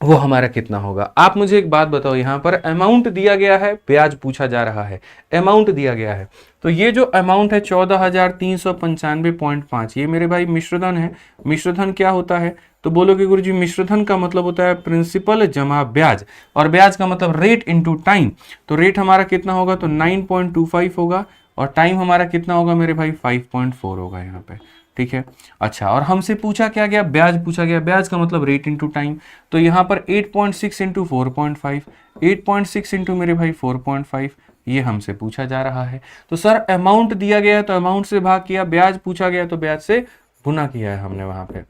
वो हमारा कितना होगा। आप मुझे एक बात बताओ, यहां पर अमाउंट दिया गया है, ब्याज पूछा जा रहा है, अमाउंट दिया गया है, तो ये जो अमाउंट है 14,395.5, ये मेरे भाई मिश्रधन है। मिश्रधन क्या होता है, तो बोलोगे गुरुजी मिश्रधन का मतलब होता है प्रिंसिपल जमा ब्याज, और ब्याज का मतलब रेट इनटू टाइम। तो रेट हमारा कितना होगा, तो 9.25 होगा, और टाइम हमारा कितना होगा मेरे भाई, 5.4 होगा यहाँ पे। ठीक है, अच्छा, और हमसे पूछा क्या गया, ब्याज पूछा गया, ब्याज का मतलब रेट इनटू टाइम। तो यहाँ पर 8.6 इंटू 4.5, 8.6 इंटू मेरे भाई 4.5, ये हमसे पूछा जा रहा है। तो सर अमाउंट दिया गया है तो अमाउंट से भाग किया, ब्याज पूछा गया तो ब्याज से गुना किया है हमने वहां पे।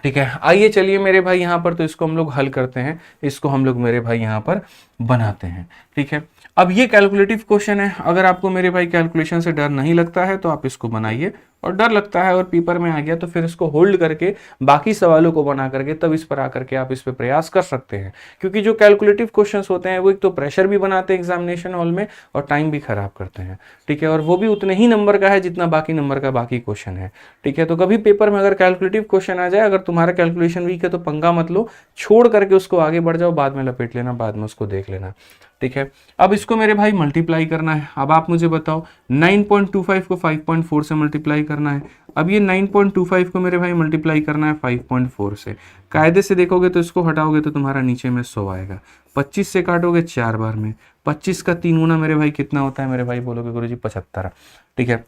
ठीक है, आइए चलिए मेरे भाई यहाँ पर तो इसको हम लोग हल करते हैं, इसको हम लोग मेरे भाई यहाँ पर बनाते हैं। ठीक है, अब ये कैलकुलेटिव क्वेश्चन है, अगर आपको मेरे भाई कैलकुलेशन से डर नहीं लगता है तो आप इसको बनाइए, और डर लगता है और पेपर में आ गया तो फिर इसको होल्ड करके बाकी सवालों को बना करके तब इस पर आकर के आप इस पर प्रयास कर सकते हैं। क्योंकि जो कैलकुलेटिव क्वेश्चंस होते हैं वो एक तो प्रेशर भी बनाते हैं एग्जामिनेशन हॉल में और टाइम भी खराब करते हैं। ठीक है, और वो भी उतने ही नंबर का है जितना बाकी नंबर का बाकी क्वेश्चन है। ठीक है, तो कभी पेपर में अगर कैलकुलेटिव क्वेश्चन आ जाए, अगर तुम्हारा कैलकुलेशन वीक है तो पंगा मत लो, छोड़ करके उसको आगे बढ़ जाओ, बाद में लपेट लेना, बाद में उसको देख लेना। ठीक है, अब इसको मेरे भाई मल्टीप्लाई करना है। अब आप मुझे बताओ 9.25 को 5.4 से मल्टीप्लाई करना है। अब ये 9.25 को मेरे भाई मल्टीप्लाई करना है 5.4 से। कायदे से देखोगे तो इसको हटाओगे तो तुम्हारा नीचे में 100 आएगा। 25 से काटोगे 4 बार में, 25 का 3 गुना मेरे भाई कितना होता है मेरे भाई, बोलोगे गुरुजी 75। ठीक है,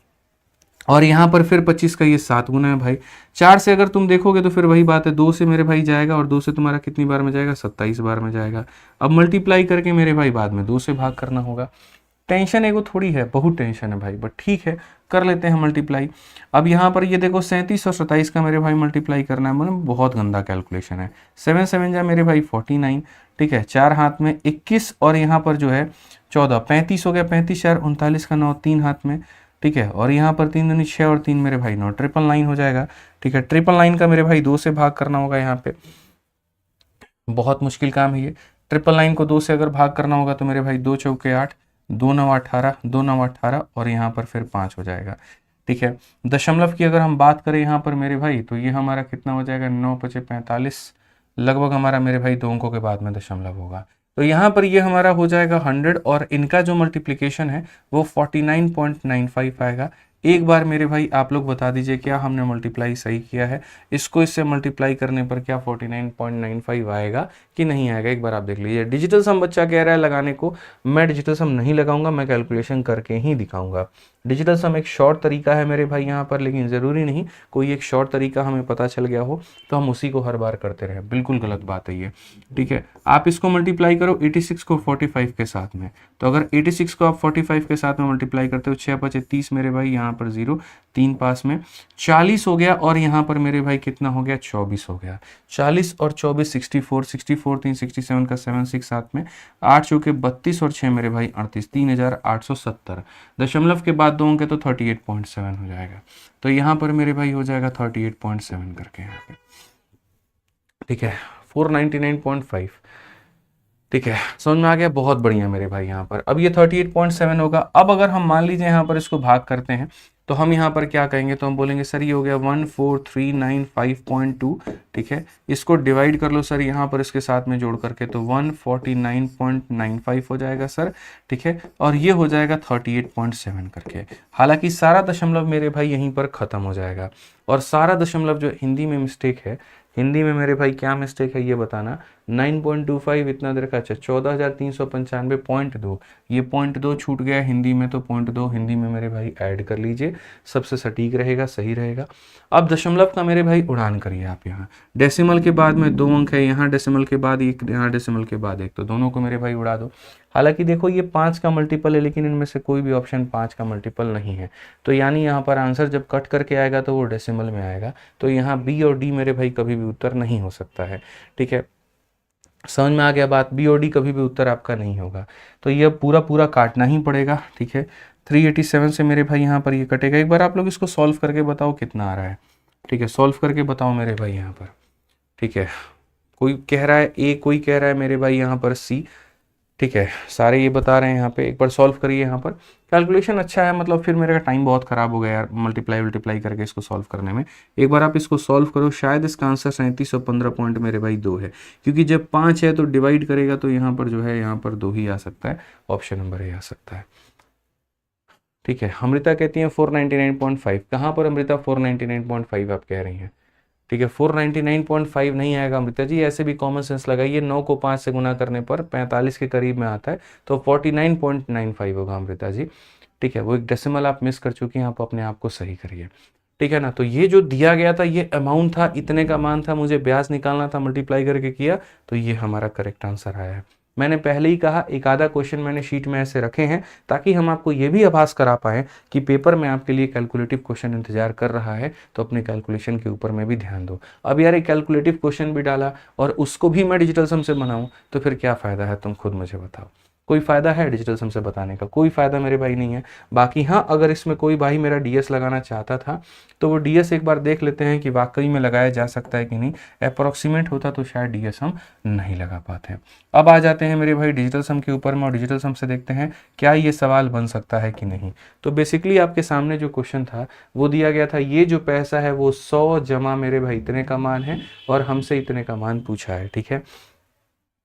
और यहाँ पर फिर 25 का ये 7 गुना है भाई। 4 से अगर तुम देखोगे तो फिर वही बात है, 2 से मेरे भाई जाएगा, और 2 से तुम्हारा कितनी बार में जाएगा, 27 बार में जाएगा। अब मल्टीप्लाई करके मेरे भाई बाद में 2 से भाग करना होगा। टेंशन एगो थोड़ी है, बहुत टेंशन है भाई, बट ठीक है कर लेते हैं मल्टीप्लाई। अब यहाँ पर ये देखो 37 और 27 का मेरे भाई मल्टीप्लाई करना है, मतलब बहुत गंदा कैलकुलेशन है। 7 7 जा मेरे भाई 49। ठीक है, 4 हाथ में 21, और यहाँ पर जो है 14, 35 हो गया, 35 4 39 का 9, 3 हाथ में। ठीक है, और यहाँ पर 3 दूनी 6 और 3 मेरे भाई 9, 999 हो जाएगा। ठीक है, 999 का मेरे भाई 2 से भाग करना होगा यहाँ पे, बहुत मुश्किल काम है ये। 999 को 2 से अगर भाग करना होगा तो मेरे भाई 2 चौके 8, 2 9 18, 2 9 18, और यहाँ पर फिर 5 हो जाएगा। ठीक है, दशमलव की अगर हम बात करें यहाँ पर मेरे भाई, तो ये हमारा कितना हो जाएगा, 9 5 45, लगभग हमारा मेरे भाई 2 अंकों के बाद में दशमलव होगा। तो यहाँ पर ये हमारा हो जाएगा 100, और इनका जो मल्टीप्लिकेशन है वो 49.95 आएगा। एक बार मेरे भाई आप लोग बता दीजिए क्या हमने मल्टीप्लाई सही किया है, इसको इससे मल्टीप्लाई करने पर क्या 49.95 आएगा कि नहीं आएगा, एक बार आप देख लीजिए। डिजिटल सम बच्चा कह रहा है लगाने को, मैं डिजिटल सम नहीं लगाऊंगा, मैं कैलकुलेशन करके ही दिखाऊंगा। डिजिटल सम एक शॉर्ट तरीका है मेरे भाई यहाँ पर, लेकिन ज़रूरी नहीं कोई एक शॉर्ट तरीका हमें पता चल गया हो तो हम उसी को हर बार करते रहे, बिल्कुल गलत बात है ये। ठीक है, आप इसको मल्टीप्लाई करो 86 को 45 के साथ में, तो अगर 86 को आप 45 के साथ में मल्टीप्लाई करते हो, 6 5 30 मेरे भाई, यहाँ पर 0, 3 पास में 40 हो गया, और यहाँ पर मेरे भाई कितना हो गया, 24 हो गया। 40 और 24 64, 64 3 67 का 7 6 साथ में 8 चौके 32, और 6 मेरे भाई 38, 3870। दशमलव के बाद 2 अंक है तो 38.7 हो जाएगा। तो यहाँ पर मेरे भाई हो जाएगा 38.7 करके यहाँ पे। ठीक है, 499.5। ठीक है, समझ में आ गया, बहुत बढ़िया मेरे भाई। यहाँ पर अब ये 38.7 होगा। अब अगर हम मान लीजिए यहाँ पर इसको भाग करते हैं तो हम यहाँ पर क्या कहेंगे, तो हम बोलेंगे सर ये हो गया 14,395.2। ठीक है, इसको डिवाइड कर लो सर यहाँ पर इसके साथ में जोड़ करके, तो 149.95 हो जाएगा सर। ठीक है, और ये हो जाएगा 38.7 करके। हालांकि सारा दशमलव मेरे भाई यहीं पर ख़त्म हो जाएगा, और सारा दशमलव जो हिंदी में मिस्टेक है, हिंदी में मेरे भाई क्या मिस्टेक है ये बताना, 9.25 इतना देर का, अच्छा 14,395.2, ये 0.2 छूट गया हिंदी में, तो 0.2 हिंदी में मेरे भाई ऐड कर लीजिए, सबसे सटीक रहेगा, सही रहेगा। अब दशमलव का मेरे भाई उड़ान करिए आप, यहाँ डेसिमल के बाद में 2 अंक है, यहाँ डेसिमल के बाद एक, यहाँ डेसिमल के बाद एक, तो दोनों को मेरे भाई उड़ा दो। हालांकि देखो ये 5 का मल्टीपल है, लेकिन इनमें से कोई भी ऑप्शन 5 का मल्टीपल नहीं है, तो यानी यहाँ पर आंसर जब कट करके आएगा तो वो डेसिमल में आएगा, तो यहाँ बी और डी मेरे भाई कभी भी उत्तर नहीं हो सकता है। ठीक है, समझ में आ गया बात, बी और डी कभी भी उत्तर आपका नहीं होगा, तो ये पूरा पूरा काटना ही पड़ेगा। ठीक है, 387 से मेरे भाई यहाँ पर ये कटेगा। एक बार आप लोग इसको सॉल्व करके बताओ कितना आ रहा है। ठीक है, सॉल्व करके बताओ मेरे भाई यहाँ पर। ठीक है, कोई कह रहा है ए, कोई कह रहा है मेरे भाई यहाँ पर सी। ठीक है, सारे ये बता रहे हैं यहाँ पे, एक बार सॉल्व करिए यहाँ पर। कैलकुलेशन अच्छा है, मतलब फिर मेरा टाइम बहुत ख़राब हो गया यार मल्टीप्लाई करके इसको सॉल्व करने में। एक बार आप इसको सॉल्व करो, शायद इसका आंसर 3715 पॉइंट मेरे भाई 2 है, क्योंकि जब 5 है तो डिवाइड करेगा तो यहाँ पर जो है यहाँ पर 2 ही आ सकता है, ऑप्शन नंबर ए आ सकता है। ठीक है, अमृता कहती है 499.5, कहाँ पर अमृता 499.5 आप कह रही हैं। ठीक है, 499.5 नहीं आएगा अमृता जी, ऐसे भी कॉमन सेंस लगाइए, 9 को 5 से गुना करने पर 45 के करीब में आता है, तो 49.95 होगा अमृता जी। ठीक है, वो एक डेसिमल आप मिस कर चुकी हैं, आप अपने आप को सही करिए। ठीक है ना, तो ये जो दिया गया था ये अमाउंट था, इतने का मान था, मुझे ब्याज निकालना था, मल्टीप्लाई करके किया, तो ये हमारा करेक्ट आंसर आया है। मैंने पहले ही कहा एक आधा क्वेश्चन मैंने शीट में ऐसे रखे हैं ताकि हम आपको ये भी आभास करा पाएं कि पेपर में आपके लिए कैलकुलेटिव क्वेश्चन इंतजार कर रहा है, तो अपने कैलकुलेशन के ऊपर में भी ध्यान दो। अब यार एक कैलकुलेटिव क्वेश्चन भी डाला और उसको भी मैं डिजिटल सम से बनाऊं, तो फिर क्या फ़ायदा है, तुम खुद मुझे बताओ। कोई फ़ायदा है डिजिटल सम से बताने का? कोई फ़ायदा मेरे भाई नहीं है। बाकी हाँ, अगर इसमें कोई भाई मेरा डीएस लगाना चाहता था तो वो डीएस एक बार देख लेते हैं कि वाकई में लगाया जा सकता है कि नहीं। अप्रॉक्सीमेट होता तो शायद डीएस हम नहीं लगा पाते हैं। अब आ जाते हैं मेरे भाई डिजिटल सम के ऊपर में, और डिजिटल सम से देखते हैं क्या ये सवाल बन सकता है कि नहीं। तो बेसिकली आपके सामने जो क्वेश्चन था वो दिया गया था, ये जो पैसा है वो 100 जमा मेरे भाई इतने का मान है और हमसे इतने का मान पूछा है। ठीक है,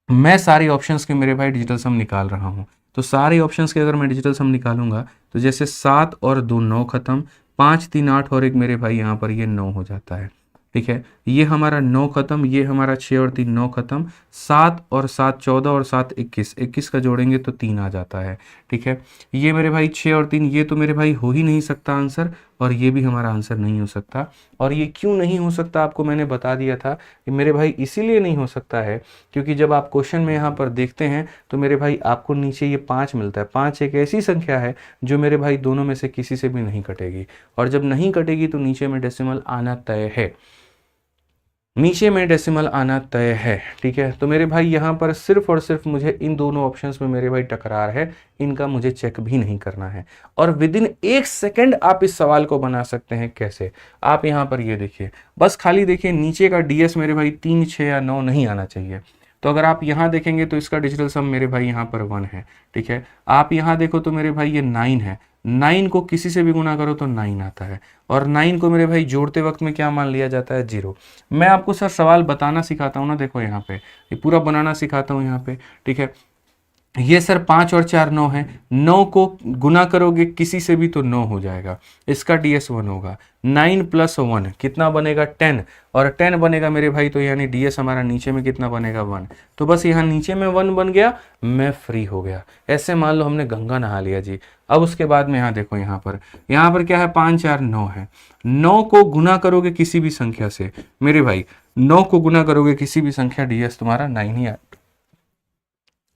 मैं सारे ऑप्शंस के मेरे भाई डिजिटल सम निकाल रहा हूँ, तो सारे ऑप्शंस के अगर मैं डिजिटल सम निकालूंगा तो जैसे 7 और 2 9 खत्म, 5 3 8 और एक मेरे भाई यहाँ पर ये 9 हो जाता है। ठीक है, ये हमारा 9 खत्म, ये हमारा 6 और 3 9 खत्म, 7 और 7 14 और 7 21, 21 का जोड़ेंगे तो 3 आ जाता है। ठीक है, ये मेरे भाई 6 और 3, ये तो मेरे भाई हो ही नहीं सकता आंसर, और ये भी हमारा आंसर नहीं हो सकता। और ये क्यों नहीं हो सकता आपको मैंने बता दिया था कि मेरे भाई इसीलिए नहीं हो सकता है क्योंकि जब आप क्वेश्चन में यहाँ पर देखते हैं तो मेरे भाई आपको नीचे ये 5 मिलता है। 5 एक ऐसी संख्या है जो मेरे भाई दोनों में से किसी से भी नहीं कटेगी, और जब नहीं कटेगी तो नीचे में डेसिमल आना तय है, नीचे में डेसिमल आना तय है। ठीक है, तो मेरे भाई यहाँ पर सिर्फ और सिर्फ मुझे इन दोनों ऑप्शंस में मेरे भाई टकरार है, इनका मुझे चेक भी नहीं करना है, और विद इन 1 सेकेंड आप इस सवाल को बना सकते हैं। कैसे? आप यहाँ पर ये देखिए, बस खाली देखिए नीचे का डीएस मेरे भाई 3 6 या 9 नहीं आना चाहिए। तो अगर आप यहाँ देखेंगे तो इसका डिजिटल सम मेरे भाई यहाँ पर 1 है। ठीक है, आप यहाँ देखो तो मेरे भाई ये 9 है, 9 को किसी से भी गुना करो तो 9 आता है, और 9 को मेरे भाई जोड़ते वक्त में क्या मान लिया जाता है? 0। मैं आपको सर सवाल बताना सिखाता हूँ ना, देखो यहाँ पे ये पूरा बनाना सिखाता हूँ यहाँ पे। ठीक है, ये सर 5 और 4 9 है, 9 को गुना करोगे किसी से भी तो 9 हो जाएगा, इसका डीएस 1 होगा। 9 + 1 कितना बनेगा? 10, और 10 बनेगा मेरे भाई, तो यानी डीएस हमारा नीचे में कितना बनेगा? 1। तो बस यहाँ नीचे में 1 बन गया, मैं फ्री हो गया। ऐसे मान लो हमने गंगा नहा लिया जी। अब उसके बाद में यहाँ देखो, यहाँ पर क्या है? 5 4 9 है, 9 को गुना करोगे किसी भी संख्या से मेरे भाई, 9 को गुना करोगे किसी भी संख्या, डीएस तुम्हारा 9 ही आएगा।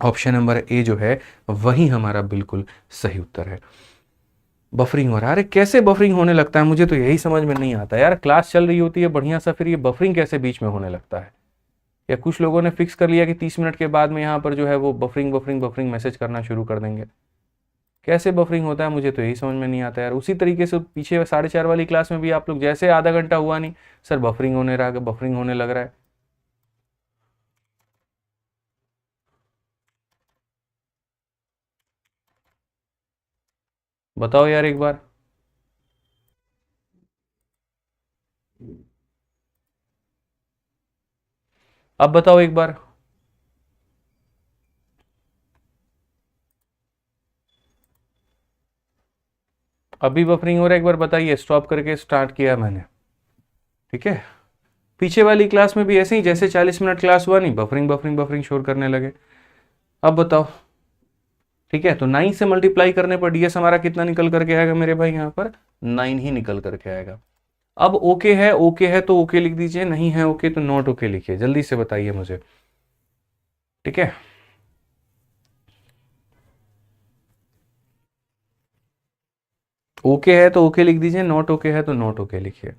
ऑप्शन नंबर ए जो है वही हमारा बिल्कुल सही उत्तर है। बफरिंग हो रहा है, अरे कैसे बफरिंग होने लगता है? मुझे तो यही समझ में नहीं आता यार, क्लास चल रही होती है बढ़िया सा, फिर ये बफरिंग कैसे बीच में होने लगता है? या कुछ लोगों ने फिक्स कर लिया कि 30 मिनट के बाद में यहाँ पर जो है वो बफरिंग बफरिंग बफरिंग मैसेज करना शुरू कर देंगे। कैसे बफरिंग होता है मुझे तो यही समझ में नहीं आता यार। उसी तरीके से पीछे 4:30 वाली क्लास में भी आप लोग जैसे आधा घंटा हुआ नहीं सर बफरिंग होने रहा, बफरिंग होने लग रहा है। बताओ यार एक बार। अब बताओ एक बार। अभी बफरिंग हो रहा है? एक बार बताइए, स्टॉप करके स्टार्ट किया मैंने। ठीक है, पीछे वाली क्लास में भी ऐसे ही, जैसे 40 मिनट क्लास हुआ नहीं, बफरिंग बफरिंग बफरिंग शोर करने लगे। अब बताओ, ठीक है, तो 9 से मल्टीप्लाई करने पर डीएस हमारा कितना निकल करके आएगा मेरे भाई, यहाँ पर 9 ही निकल करके आएगा। अब ओके है, ओके है तो ओके लिख दीजिए, नहीं है ओके तो नॉट ओके लिखिए, जल्दी से बताइए मुझे, ठीक है। ओके है तो ओके लिख दीजिए, नॉट ओके है तो नॉट ओके लिखिए।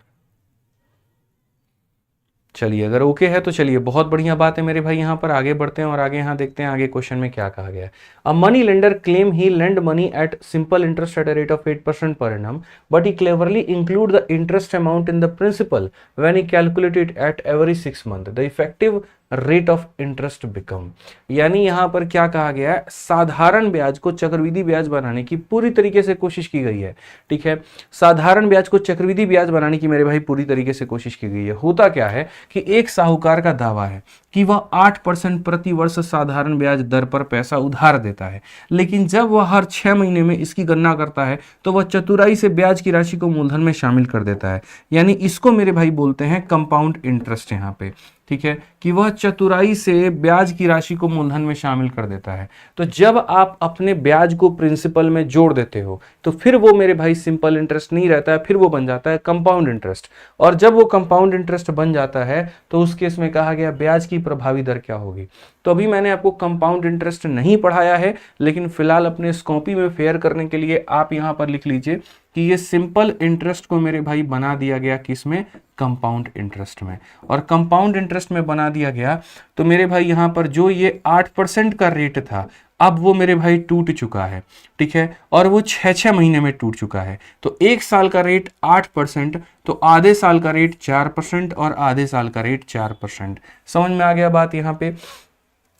चलिए, अगर ओके है तो चलिए, बहुत बढ़िया बात है मेरे भाई। यहाँ पर आगे बढ़ते हैं और आगे यहाँ देखते हैं आगे क्वेश्चन में क्या कहा गया है। A money lender claim he lend money at simple interest at a rate of 8% per annum, but he cleverly include the interest amount in the principal when he calculated at every 6 month the effective rate of interest become. यानी यहां पर क्या कहा गया है, साधारण ब्याज को चक्रवृद्धि ब्याज बनाने की पूरी तरीके से कोशिश की गई है, ठीक है। साधारण ब्याज को चक्रवृद्धि ब्याज बनाने की मेरे भाई पूरी तरीके से कोशिश की गई है। होता क्या है कि एक साहूकार का दावा है कि वह 8% प्रति वर्ष साधारण ब्याज दर पर पैसा उधार देता है, लेकिन जब वह हर 6 महीने में इसकी गणना करता है तो वह चतुराई से ब्याज की राशि को मूलधन में शामिल कर देता है। यानी इसको मेरे भाई बोलते हैं कंपाउंड इंटरेस्ट यहाँ पे, ठीक है, कि वह चतुराई से ब्याज की राशि को मूलधन में शामिल कर देता है। तो जब आप अपने ब्याज को प्रिंसिपल में जोड़ देते हो तो फिर वो मेरे भाई सिंपल इंटरेस्ट नहीं रहता है, फिर वो बन जाता है कंपाउंड इंटरेस्ट। और जब वो कंपाउंड इंटरेस्ट बन जाता है तो उस केस में कहा गया ब्याज की प्रभावी दर क्या होगी। तो अभी मैंने आपको कंपाउंड इंटरेस्ट नहीं पढ़ाया है, लेकिन फिलहाल अपने इस कॉपी में फेयर करने के लिए आप यहां पर लिख लीजिए कि ये सिंपल इंटरेस्ट को मेरे भाई बना दिया गया किसमें, कंपाउंड इंटरेस्ट में। और कंपाउंड इंटरेस्ट में बना दिया गया तो मेरे भाई यहां पर जो ये 8% का रेट था, अब वो मेरे भाई टूट चुका है, ठीक है, और वो 6-6 महीने में टूट चुका है। तो एक साल का रेट 8%, तो आधे साल का रेट 4% और आधे साल का रेट 4%। समझ में आ गया बात। यहाँ पे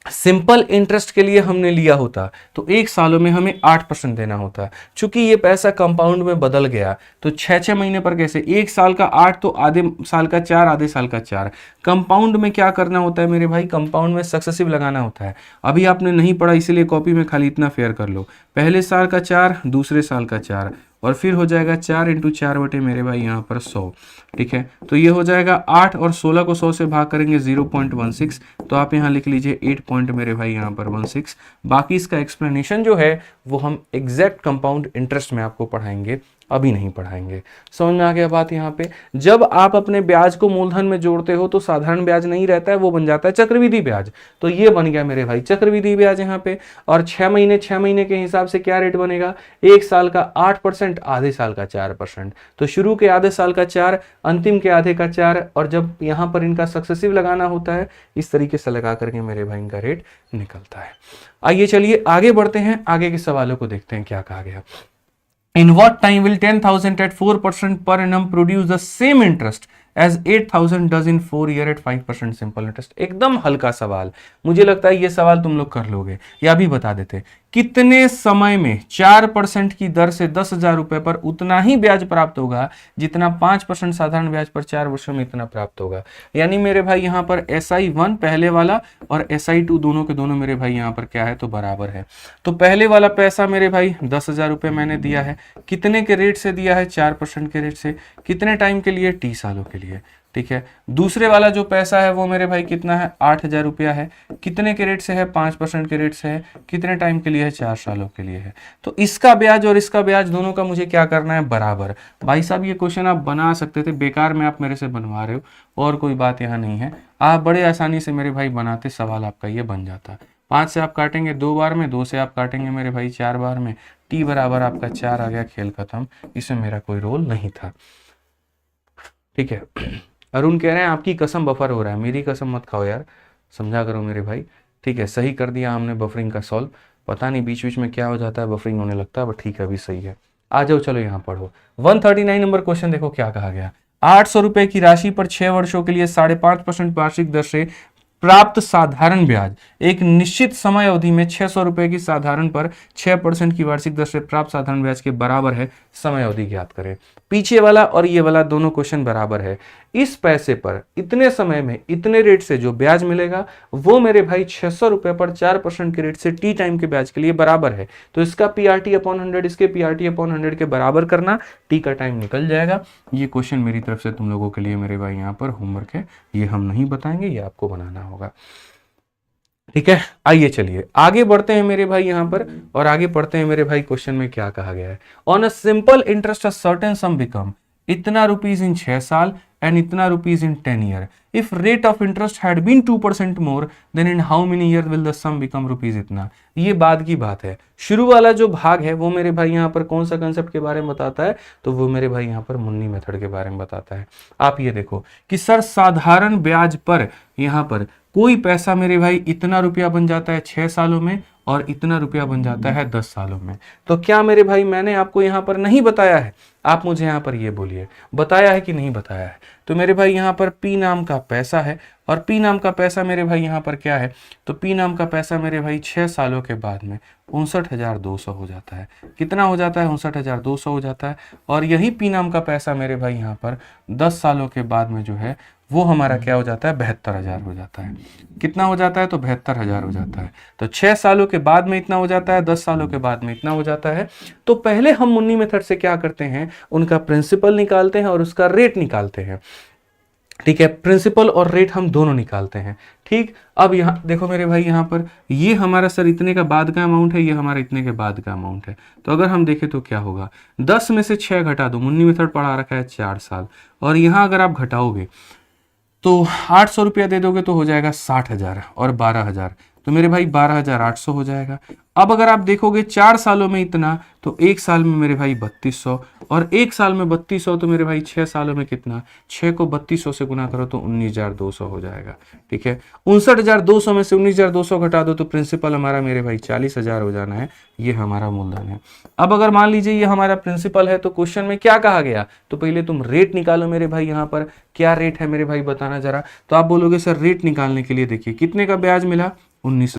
सिंपल इंटरेस्ट के लिए हमने लिया होता तो एक सालों में हमें 8% देना होता। चूंकि ये पैसा कंपाउंड में बदल गया तो 6-6 महीने पर कैसे, एक साल का 8 तो आधे साल का 4, आधे साल का 4। कंपाउंड में क्या करना होता है मेरे भाई, कंपाउंड में सक्सेसिव लगाना होता है। अभी आपने नहीं पढ़ा इसीलिए कॉपी में खाली इतना फेयर कर लो, पहले साल का 4, दूसरे साल का 4, और फिर हो जाएगा 4 × 4 बटे मेरे भाई यहाँ पर 100, ठीक है। तो ये हो जाएगा 8 और 16 को 100 से भाग करेंगे 0.16, तो आप यहाँ लिख लीजिए 8 पॉइंट मेरे भाई यहाँ पर 16। बाकी इसका एक्सप्लेनेशन जो है वो हम एग्जैक्ट कंपाउंड इंटरेस्ट में आपको पढ़ाएंगे, अभी नहीं पढ़ाएंगे। समझ में आ गया बात। यहाँ पे जब आप अपने ब्याज को मूलधन में जोड़ते हो तो साधारण ब्याज नहीं रहता है, वो बन जाता है चक्रवृद्धि ब्याज। तो ये बन गया मेरे भाई चक्रवृद्धि ब्याज यहाँ पे। और 6 महीने के हिसाब से क्या रेट बनेगा, एक साल का 8%, आधे साल का 4%। तो शुरू के आधे साल का 4, अंतिम के आधे का 4, और जब यहाँ पर इनका सक्सेसिव लगाना होता है इस तरीके से लगा करके मेरे भाई इनका रेट निकलता है। आइए चलिए आगे बढ़ते हैं, आगे के सवालों को देखते हैं क्या कहा गया। In what time will 10,000 at 4% per annum produce the same interest as 8,000 does in 4 year at 5% simple interest? एकदम हल्का सवाल, मुझे लगता है ये सवाल तुम लोग कर लोगे। या भी बता देते, कितने समय में 4% की दर से 10,000 रुपए पर उतना ही ब्याज प्राप्त होगा जितना 5% साधारण ब्याज पर 4 वर्षों में इतना प्राप्त होगा। यानी मेरे भाई यहाँ पर SI1 पहले वाला और SI2 दोनों के दोनों मेरे भाई यहाँ पर क्या है तो बराबर है। तो पहले वाला पैसा मेरे भाई 10,000 रुपए मैंने दिया है, कितने के रेट से दिया है, 4% के रेट से, कितने टाइम के लिए, 30 सालों के लिए, ठीक है। दूसरे वाला जो पैसा है वो मेरे भाई कितना है, 8,000 रुपया है, कितने के रेट से है, 5% के रेट से है, कितने टाइम के लिए है, 4 सालों के लिए है। तो इसका ब्याज और इसका ब्याज दोनों का मुझे क्या करना है, बराबर। भाई साहब ये क्वेश्चन आप बना सकते थे, बेकार में आप मेरे से बनवा रहे हो, और कोई बात यहाँ नहीं है, आप बड़े आसानी से मेरे भाई बनाते, सवाल आपका ये बन जाता। 5 से आप काटेंगे 2 बार में, 2 से आप काटेंगे मेरे भाई 4 बार में, टी बराबर आपका 4 आ गया, खेल खत्म। इसमें मेरा कोई रोल नहीं था, ठीक है। अरुण कह रहे हैं आपकी कसम बफर हो रहा है, मेरी कसम मत खाओ यार, समझा करो मेरे भाई, ठीक है। सही कर दिया हमने बफरिंग का सॉल्व, पता नहीं बीच बीच में क्या हो जाता है, बफरिंग होने लगता है, बट ठीक है अभी सही है। आ जाओ चलो यहाँ पढ़ो 139 नंबर क्वेश्चन, देखो क्या कहा गया। 800 रुपए की राशि पर 6 वर्षों के लिए 5.5% वार्षिक दर से प्राप्त साधारण ब्याज, एक निश्चित समय अवधि में 600 रुपए की साधारण पर 6% की वार्षिक दर से प्राप्त साधारण ब्याज के बराबर है, समय अवधि ज्ञात करें। पीछे वाला और ये वाला दोनों क्वेश्चन बराबर है। इस पैसे पर इतने समय में इतने रेट से जो ब्याज मिलेगा वो मेरे भाई 600 रुपए पर 4% के रेट से टी टाइम के ब्याज के लिए बराबर है। तो इसका पीआरटी अपॉन 100 इसके पीआरटी अपॉन 100 के बराबर करना, टी का टाइम निकल जाएगा। ये क्वेश्चन मेरी तरफ से तुम लोगों के लिए मेरे भाई यहाँ पर होमवर्क है, ये हम नहीं बताएंगे, ये आपको बनाना होगा। ठीक है, आइए चलिए आगे बढ़ते हैं मेरे भाई यहां पर, और आगे पढ़ते हैं मेरे भाई क्वेश्चन में क्या कहा गया है। On a simple interest a certain sum become इतना रुपीज इन 6 साल एंड इतना rupees in 10 year. If rate of interest had been 2% more than in how many year will the sum become rupees इतना। ये बाद की बात है। शुरू वाला जो भाग है वो मेरे भाई यहाँ पर कौन सा कंसेप्ट के बारे में बताता है, तो वो मेरे भाई यहाँ पर मुन्नी मेथड के बारे में बताता है। आप ये देखो कि सर साधारण ब्याज पर यहाँ पर कोई पैसा मेरे भाई इतना रुपया बन जाता है 6 सालों में और इतना रुपया बन जाता है 10 सालों में। तो क्या मेरे भाई मैंने आपको यहाँ पर नहीं बताया है? आप मुझे यहाँ पर ये बोलिए, बताया है कि नहीं बताया है? तो मेरे भाई यहाँ पर पी नाम का पैसा है, और पी नाम का पैसा मेरे भाई यहाँ पर क्या है, तो पी नाम का पैसा मेरे भाई 6 सालों के बाद में 59,200 हो जाता है। कितना हो जाता है? 59,200 हो जाता है। और यही पी नाम का पैसा मेरे भाई यहाँ पर 10 सालों के बाद में जो है वो हमारा क्या हो जाता है? 72,000 हो जाता है। कितना हो जाता है? तो 72,000 हो जाता है। तो 6 सालों के बाद में इतना हो जाता है, 10 सालों के बाद में इतना हो जाता है। तो पहले हम मुन्नी मेथड से क्या करते हैं, उनका प्रिंसिपल निकालते हैं और उसका रेट निकालते हैं। ठीक है, प्रिंसिपल और रेट हम दोनों निकालते हैं। ठीक, अब यहाँ देखो मेरे भाई, यहाँ पर ये हमारा सर इतने का बाद का अमाउंट है, ये हमारा इतने के बाद का अमाउंट है। तो अगर हम देखें तो क्या होगा, 10 में से 6 घटा दो, मुन्नी मेथड पढ़ा रखा है 4 साल, और यहाँ अगर आप घटाओगे तो 800 रुपया दे दोगे तो हो जाएगा 60,000 और 12,000, तो मेरे भाई 12,800 हो जाएगा। अब अगर आप देखोगे 4 सालों में इतना, तो एक साल में मेरे भाई 3200, और एक साल में 3200 तो मेरे भाई 6 सालों में कितना, 6 को 3200 से गुना करो तो 19,200 हो जाएगा। ठीक है, 59,200 में से 19,200 घटा दो तो प्रिंसिपल हमारा मेरे भाई 40,000 हो जाना है, ये हमारा मूलधन है। अब अगर मान लीजिए ये हमारा प्रिंसिपल है, तो क्वेश्चन में क्या कहा गया, तो पहले तुम रेट निकालो मेरे भाई। यहाँ पर क्या रेट है मेरे भाई बताना जरा, तो आप बोलोगे सर रेट निकालने के लिए देखिए कितने का ब्याज मिला, 19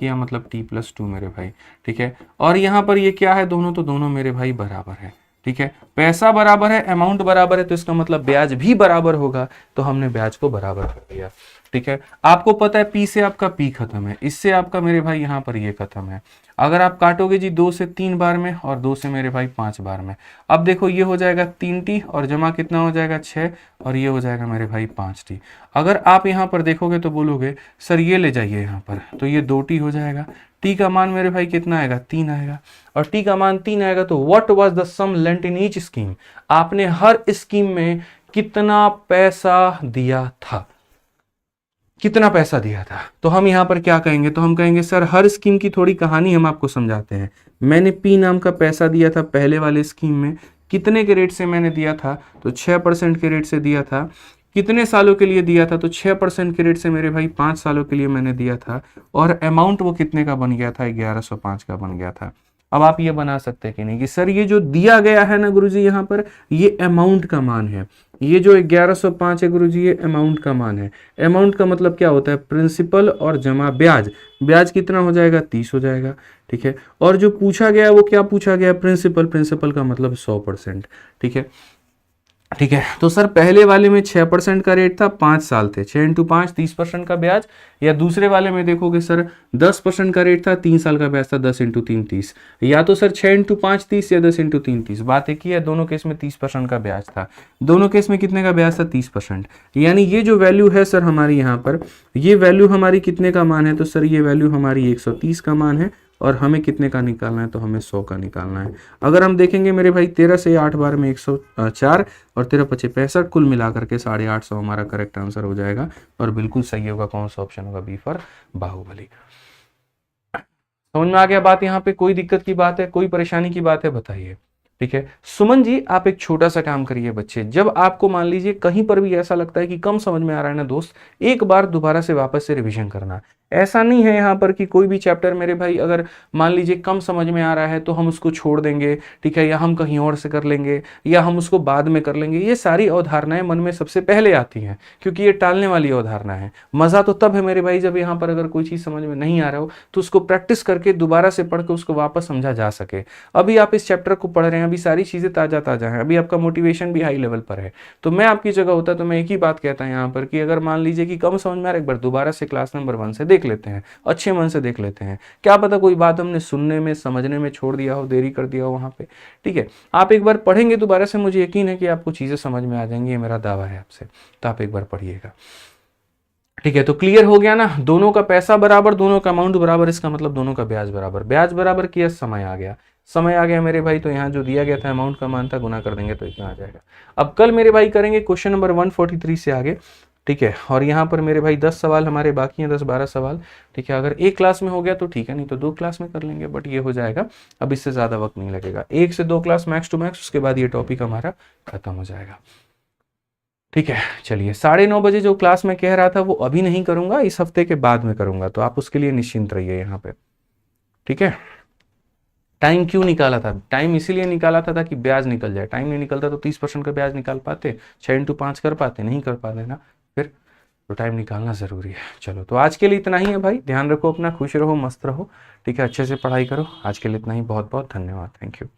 या मतलब t+2 मेरे भाई, ठीक है। और यहाँ पर ये क्या है दोनों, तो दोनों मेरे भाई बराबर है, ठीक है। पैसा बराबर है, अमाउंट बराबर है, तो इसका मतलब ब्याज भी बराबर होगा, तो हमने ब्याज को बराबर कर दिया, ठीक है। आपको पता है P से आपका P खत्म है, इससे आपका मेरे भाई यहाँ पर ये खत्म है। अगर आप काटोगे जी 2 से 3 बार में और 2 से मेरे भाई 5 बार में, अब देखो ये हो जाएगा 3t और जमा कितना हो जाएगा 6 और ये हो जाएगा मेरे भाई 5t। अगर आप यहाँ पर देखोगे तो बोलोगे सर ये ले जाइए यहाँ पर, तो ये 2t हो जाएगा। t का मान मेरे भाई कितना आएगा, 3 आएगा, और t का मान 3 आएगा। तो what was the sum lent in each scheme, आपने हर स्कीम में कितना पैसा दिया था, कितना पैसा दिया था। तो हम यहाँ पर क्या कहेंगे, तो हम कहेंगे सर हर स्कीम की थोड़ी कहानी हम आपको समझाते हैं। मैंने P नाम का पैसा दिया था पहले वाले स्कीम में, कितने के रेट से मैंने दिया था, तो 6% के रेट से दिया था। कितने सालों के लिए दिया था, तो 6% के रेट से मेरे भाई 5 सालों के लिए मैंने दिया था। और अमाउंट वो कितने का बन गया था, 1105 का बन गया था। अब आप ये बना सकते हैं कि नहीं कि सर ये जो दिया गया है ना गुरुजी यहाँ पर, ये अमाउंट का मान है, ये जो 1105 है गुरुजी ये अमाउंट का मान है। अमाउंट का मतलब क्या होता है, प्रिंसिपल और जमा ब्याज। ब्याज कितना हो जाएगा, 30 हो जाएगा, ठीक है। और जो पूछा गया वो क्या पूछा गया, प्रिंसिपल, प्रिंसिपल का मतलब 100%, ठीक है, ठीक है। तो सर पहले वाले में 6% का रेट था, 5 साल थे, 6 × 5 30% का ब्याज। या दूसरे वाले में देखोगे सर 10% का रेट था, 3 साल का ब्याज था, 10 × 3 30। या तो सर 6 × 5 30 या 10 × 3 30। बात एक ही है, दोनों केस में 30% का ब्याज था। दोनों केस में कितने का ब्याज था, 30%। यानी ये जो वैल्यू है सर हमारी यहाँ पर, ये वैल्यू हमारी कितने का मान है, तो सर ये वैल्यू हमारी 130 का मान है। और हमें कितने का निकालना है, तो हमें 100 का निकालना है। अगर हम देखेंगे मेरे भाई 13 से 8 बार में 104 और 13 × 5 = 65, कुल मिलाकर के 850 हमारा करेक्ट आंसर हो जाएगा। और बिल्कुल सही होगा, कौन सा ऑप्शन होगा, बी फॉर बाहुबली। समझ में आ गया बात, यहाँ पे कोई दिक्कत की बात है, कोई परेशानी की बात है, बताइए, ठीक है। सुमन जी आप एक छोटा सा काम करिए बच्चे, जब आपको मान लीजिए कहीं पर भी ऐसा लगता है कि कम समझ में आ रहा है ना दोस्त, एक बार दोबारा से वापस से रिवीजन करना। ऐसा नहीं है यहाँ पर कि कोई भी चैप्टर मेरे भाई अगर मान लीजिए कम समझ में आ रहा है तो हम उसको छोड़ देंगे, ठीक है, या हम कहीं और से कर लेंगे, या हम उसको बाद में कर लेंगे। ये सारी अवधारणाएं मन में सबसे पहले आती हैं, क्योंकि ये टालने वाली अवधारणा है। मजा तो तब है मेरे भाई जब यहाँ पर अगर कोई चीज समझ में नहीं आ रहा हो तो उसको प्रैक्टिस करके दोबारा से पढ़ के उसको वापस समझा जा सके। अभी आप इस चैप्टर को पढ़ रहे हैं, अभी सारी चीजें ताजा ताजा हैं, अभी आपका मोटिवेशन भी हाई लेवल पर है। तो मैं आपकी जगह होता तो मैं एक ही बात कहता यहाँ पर कि अगर मान लीजिए कि कम समझ में आ रहा है, एक बार दोबारा से क्लास नंबर 1 से देख लेते हैं, अच्छे मन से देख लेते हैं। क्या पता कोई बात हमने सुनने में समझने में छोड़ दिया हो, देरी कर दिया हो वहां पे, ठीक है। आप एक बार पढ़ेंगे दोबारा से, मुझे यकीन है कि आपको चीजें समझ में आ जाएंगी, ये मेरा दावा है आपसे। तो आप एक बार पढ़िएगा, ठीक है। तो क्लियर हो गया ना, दोनों का पैसा बराबर, दोनों का अमाउंट बराबर, इसका मतलब दोनों का ब्याज बराबर। ब्याज बराबर किया, समय आ गया, समय आ गया मेरे भाई, तो यहाँ जो दिया गया था अमाउंट का मान था, गुना कर देंगे तो इतना आ जाएगा। अब कल मेरे भाई करेंगे क्वेश्चन नंबर 143 से आगे, ठीक है। और यहाँ पर मेरे भाई 10 सवाल हमारे बाकी हैं, 10-12 सवाल, ठीक है। अगर एक क्लास में हो गया तो ठीक है, नहीं तो 2 क्लास में कर लेंगे, बट ये हो जाएगा, अब इससे ज्यादा वक्त नहीं लगेगा। 1 से 2 क्लास मैक्स टू मैक्स, उसके बाद ये टॉपिक हमारा खत्म हो जाएगा, ठीक है। चलिए 9:30 बजे जो क्लास में कह रहा था वो अभी नहीं करूंगा, इस हफ्ते के बाद में करूंगा, तो आप उसके लिए निश्चिंत रहिए यहाँ पे, ठीक है। टाइम क्यों निकाला था, टाइम इसीलिए निकाला था ताकि ब्याज निकल जाए। टाइम नहीं निकलता तो 30% का ब्याज निकाल पाते, 6 × 5 कर पाते, नहीं कर पाते ना, फिर तो टाइम निकालना जरूरी है। चलो तो आज के लिए इतना ही है भाई, ध्यान रखो अपना, खुश रहो, मस्त रहो, ठीक है, अच्छे से पढ़ाई करो। आज के लिए इतना ही, बहुत बहुत धन्यवाद, थैंक यू।